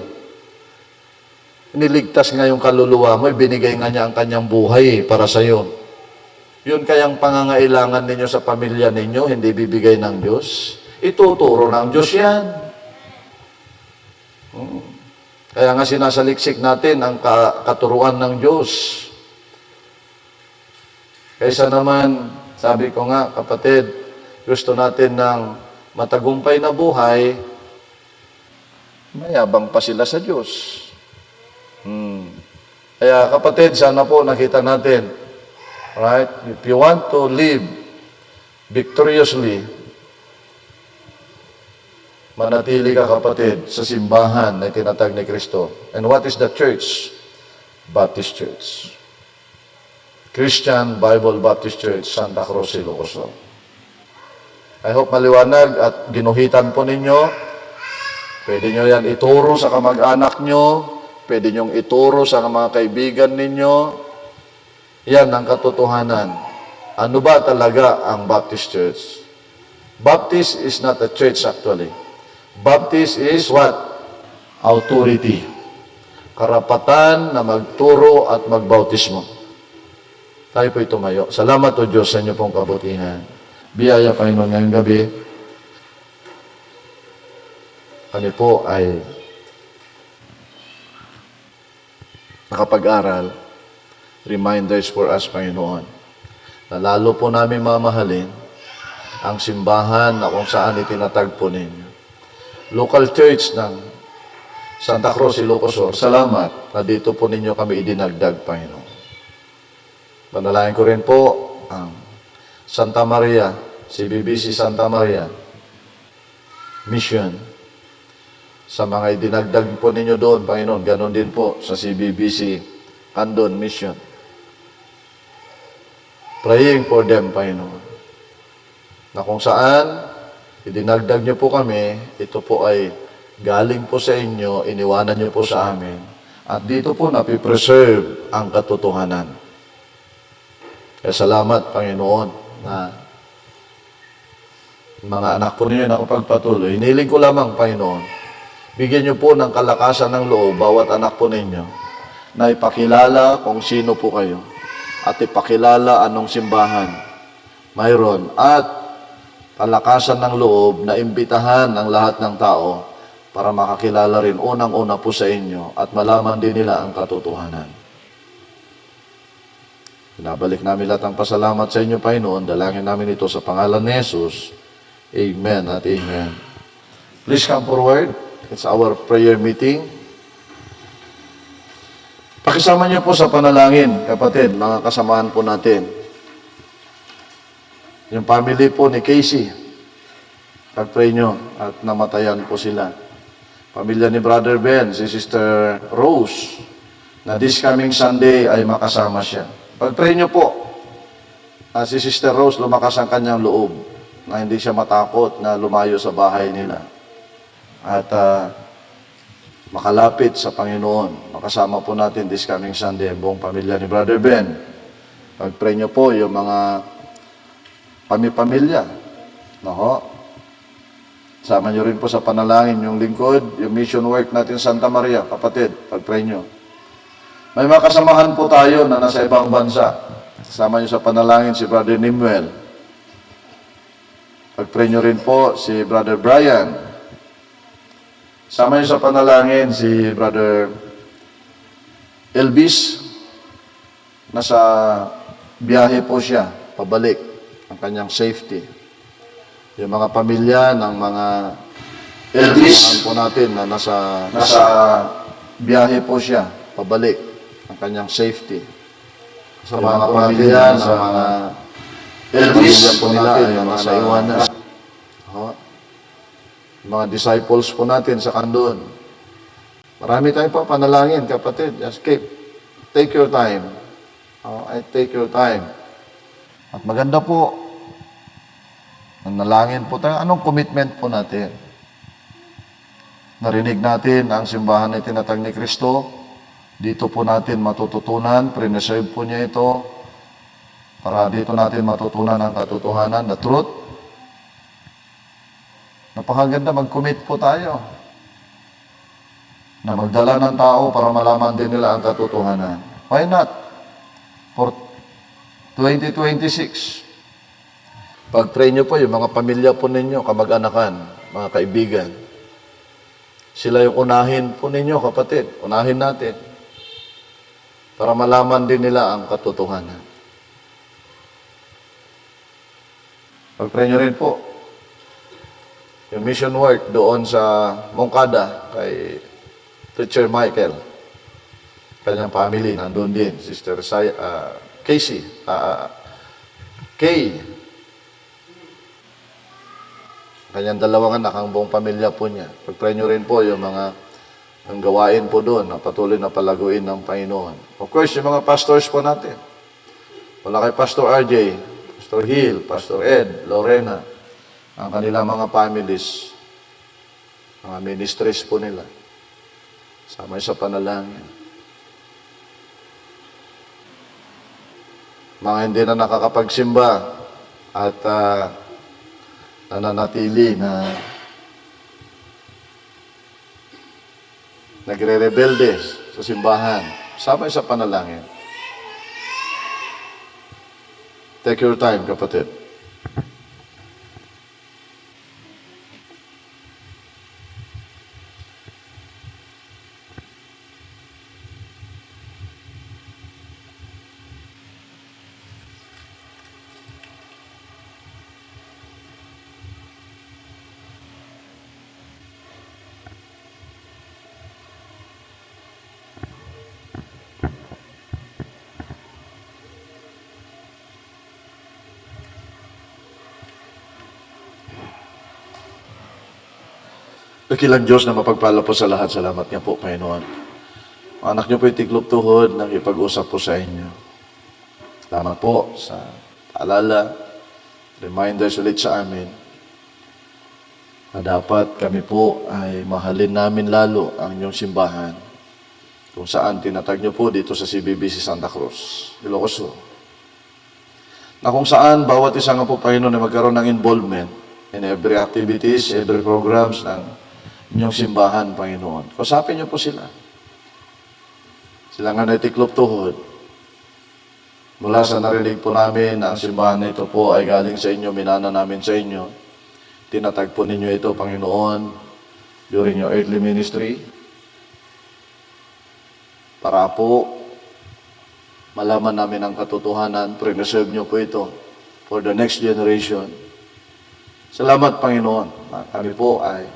Niligtas nga yung kaluluwa mo, binigay nga niya ang kanyang buhay para sa iyo. Yun kayang pangangailangan ninyo sa pamilya ninyo, hindi bibigay ng Diyos. Ituturo ng Diyos yan. Kaya nga sinasaliksik natin ang katuruan ng Diyos. Kaysa naman, sabi ko nga, kapatid, gusto natin ng matagumpay na buhay, mayabang pa sila sa Diyos. Kaya kapatid, sana po nakita natin, right? If you want to live victoriously, manatili ka kapatid sa simbahan na tinatag ni Kristo. And what is the church? Baptist Church. Christian Bible Baptist Church, Santa Cruz, Ilocos. I hope maliwanag at ginuhitan po ninyo. Pwede nyo yan ituro sa kamag-anak nyo. Pwede nyong ituro sa mga kaibigan ninyo. Yan ang katotohanan. Ano ba talaga ang Baptist Church? Baptist is not a church actually. Baptist is what? Authority. Karapatan na magturo at magbautismo. Tayo po'y tumayo. Salamat o Diyos sa inyo pong kabutihan. Biyaya, Panginoon, ngayong gabi. Kami po ay nakapag-aral, reminders for us, Panginoon, na lalo po namin mamahalin ang simbahan na kung saan itinatagpo ninyo. Local church ng Santa Cruz, Ilocos Sur, salamat na dito po ninyo kami idinagdag, Panginoon. Panalangin ko rin po ang Santa Maria, CBBC Santa Maria Mission. Sa mga idinagdag po ninyo doon, Panginoon, ganon din po sa CBBC Candon Mission. Praying for them, Panginoon. Na kung saan idinagdag niyo po kami, ito po ay galing po sa inyo, iniwanan niyo po sa amin. At dito po napipreserve ang katotohanan. Kaya salamat, Panginoon, na mga anak po ninyo na kapagpatuloy. Hiniling ko lamang, Panginoon, bigyan niyo po ng kalakasan ng loob bawat anak po ninyo na ipakilala kung sino po kayo at ipakilala anong simbahan mayroon at kalakasan ng loob na imbitahan ang lahat ng tao para makakilala rin unang-una po sa inyo at malaman din nila ang katotohanan. Pinabalik namin lahat ang pasalamat sa inyo, Panginoon. Dalangin namin ito sa pangalan ni Jesus. Amen at amen. Please come forward. It's our prayer meeting. Pakisama niyo po sa panalangin, kapatid, mga kasamahan po natin. Yung family po ni Casey. Pag-pray nyo at namatayan po sila. Pamilya ni Brother Ben, si Sister Rose, na this coming Sunday ay makasama siya. Pag-pray nyo po, si Sister Rose lumakas ang kanyang loob na hindi siya matakot na lumayo sa bahay nila. At makalapit sa Panginoon. Makasama po natin this coming Sunday ang buong pamilya ni Brother Ben. Pag-pray nyo po yung mga pamilya. No? Sama nyo rin po sa panalangin yung lingkod, yung mission work natin Santa Maria, kapatid, pag-pray nyo. May mga kasamahan po tayo na nasa ibang bansa. Sama nyo sa panalangin si Brother Nimuel. Pag-pray nyo rin po si Brother Brian. Sama nyo sa panalangin si Brother Elvis. Nasa biyahe po siya, pabalik, ang kanyang safety. Yung mga pamilya ng mga Elvis po natin na nasa biyahe po siya, pabalik, ang kanyang safety. Sa mga pamilya ng mga Elvis po nila ay nasa iwanan. Mga disciples po natin sa Candon. Marami tayong pa panalangin, kapatid. Just take your time. Take your time. At maganda po, nanalangin po tayo. Anong commitment po natin? Narinig natin ang simbahan na itinatag ni Kristo. Dito po natin matututunan, preserve po niya ito, para dito natin matutunan ang katotohanan, the truth. Napakaganda, mag-commit po tayo na magdala ng tao para malaman din nila ang katotohanan. Why not? For 2026. Pag-pray nyo po yung mga pamilya po ninyo, kamag-anakan, mga kaibigan. Sila yung unahin po ninyo, kapatid. Unahin natin. Para malaman din nila ang katotohanan. Pag-pray nyo rin po yung mission work doon sa Moncada kay Teacher Michael. Kanyang family, nandun din. Sister Casey. Kay. Kanyang dalawang anak, ang buong pamilya po niya. Pag-pray nyo rin po yung mga ang gawain po doon na patuloy na palaguin ng Panginoon. Of course, yung mga pastors po natin. Wala kay Pastor RJ, Pastor Hill, Pastor Ed, Lorena, ang kanilang mga families, mga ministries po nila. Sama sa panalangin. Mga hindi na nakakapagsimba at nananatili na nagre-rebelde sa simbahan. Sama sa panalangin. Take your time, kapatid. Dakilang Diyos na mapagpala po sa lahat. Salamat nga po, Panginoon. Anak niyo po itiklop tuhod nang ipag-usap po sa inyo. Salamat po sa paalala, reminders ulit sa amin na dapat kami po ay mahalin namin lalo ang inyong simbahan kung saan tinatag niyo po dito sa CBBC Santa Cruz, Ilocos Sur. Na kung saan bawat isa nga po, Panginoon, na magkaroon ng involvement in every activities, every programs ng inyong simbahan, Panginoon. Kausapin niyo po sila. Sila nga naitiklop tuhod. Mula sa narinig po namin na ang simbahan na ito po ay galing sa inyo, minana namin sa inyo. Tinatag po ninyo ito, Panginoon, during your earthly ministry. Para po malaman namin ang katotohanan, preserve niyo po ito for the next generation. Salamat, Panginoon, na kami po ay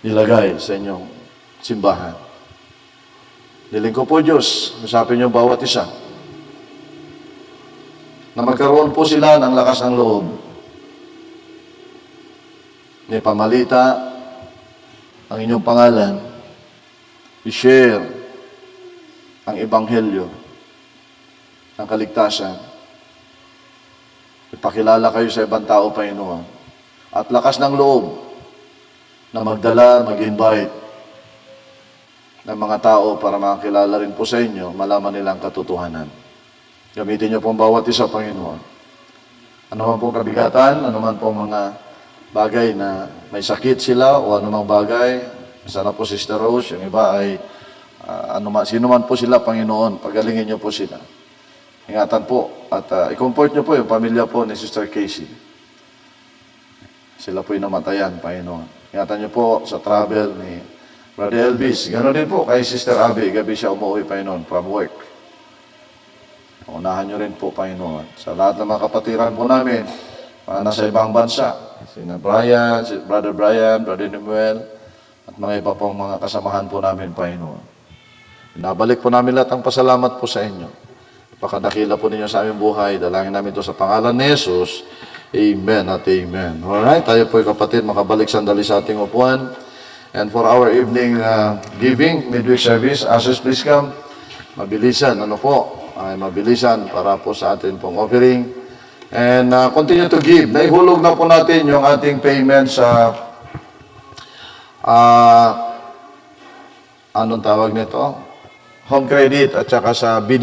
nilagay sa inyong simbahan. Diling ko po, Diyos, usapin niyo bawat isa na magkaroon po sila ng lakas ng loob na ipamalita ang inyong pangalan, i-share ang ebanghelyo ng kaligtasan, ipakilala kayo sa ibang tao, Panginoon, at lakas ng loob na magdala, mag-invite ng mga tao para makakilala rin po sa inyo, malaman nilang katotohanan. Gamitin niyo po ang bawat isa, Panginoon. Ano man pong kabigatan, ano man pong mga bagay na may sakit sila o ano mang bagay, sana po Sister Rose, yung iba ay sino man po sila, Panginoon, pagalingin niyo po sila. Ingatan po at i-comfort niyo po yung pamilya po ni Sister Casey. Sila po yung namatayan, Panginoon. Ingatan niyo po sa travel ni Brother Elvis. Ganoon din po kay Sister Abby. Gabi siya umuwi, Panginoon, from work. Unahan niyo rin po, Panginoon. Sa lahat ng mga kapatiran po namin, nasa ibang bansa. Sina Brian, si Brother Brian, Brother Nemuel, at mga iba pong mga kasamahan po namin, Panginoon. Binabalik po namin lahat ang pasalamat po sa inyo. Pakadakila po ninyo sa aming buhay. Dalangin namin ito sa pangalan ni Jesus. Amen at amen. Alright, tayo po kapatid, makabalik sandali sa ating upuan. And for our evening giving, midweek service, ushers please come. Mabilisan, ay mabilisan para po sa atin pong offering. And continue to give. Naihulog na po natin yung ating payment sa anong tawag nito? Home credit at saka sa BD.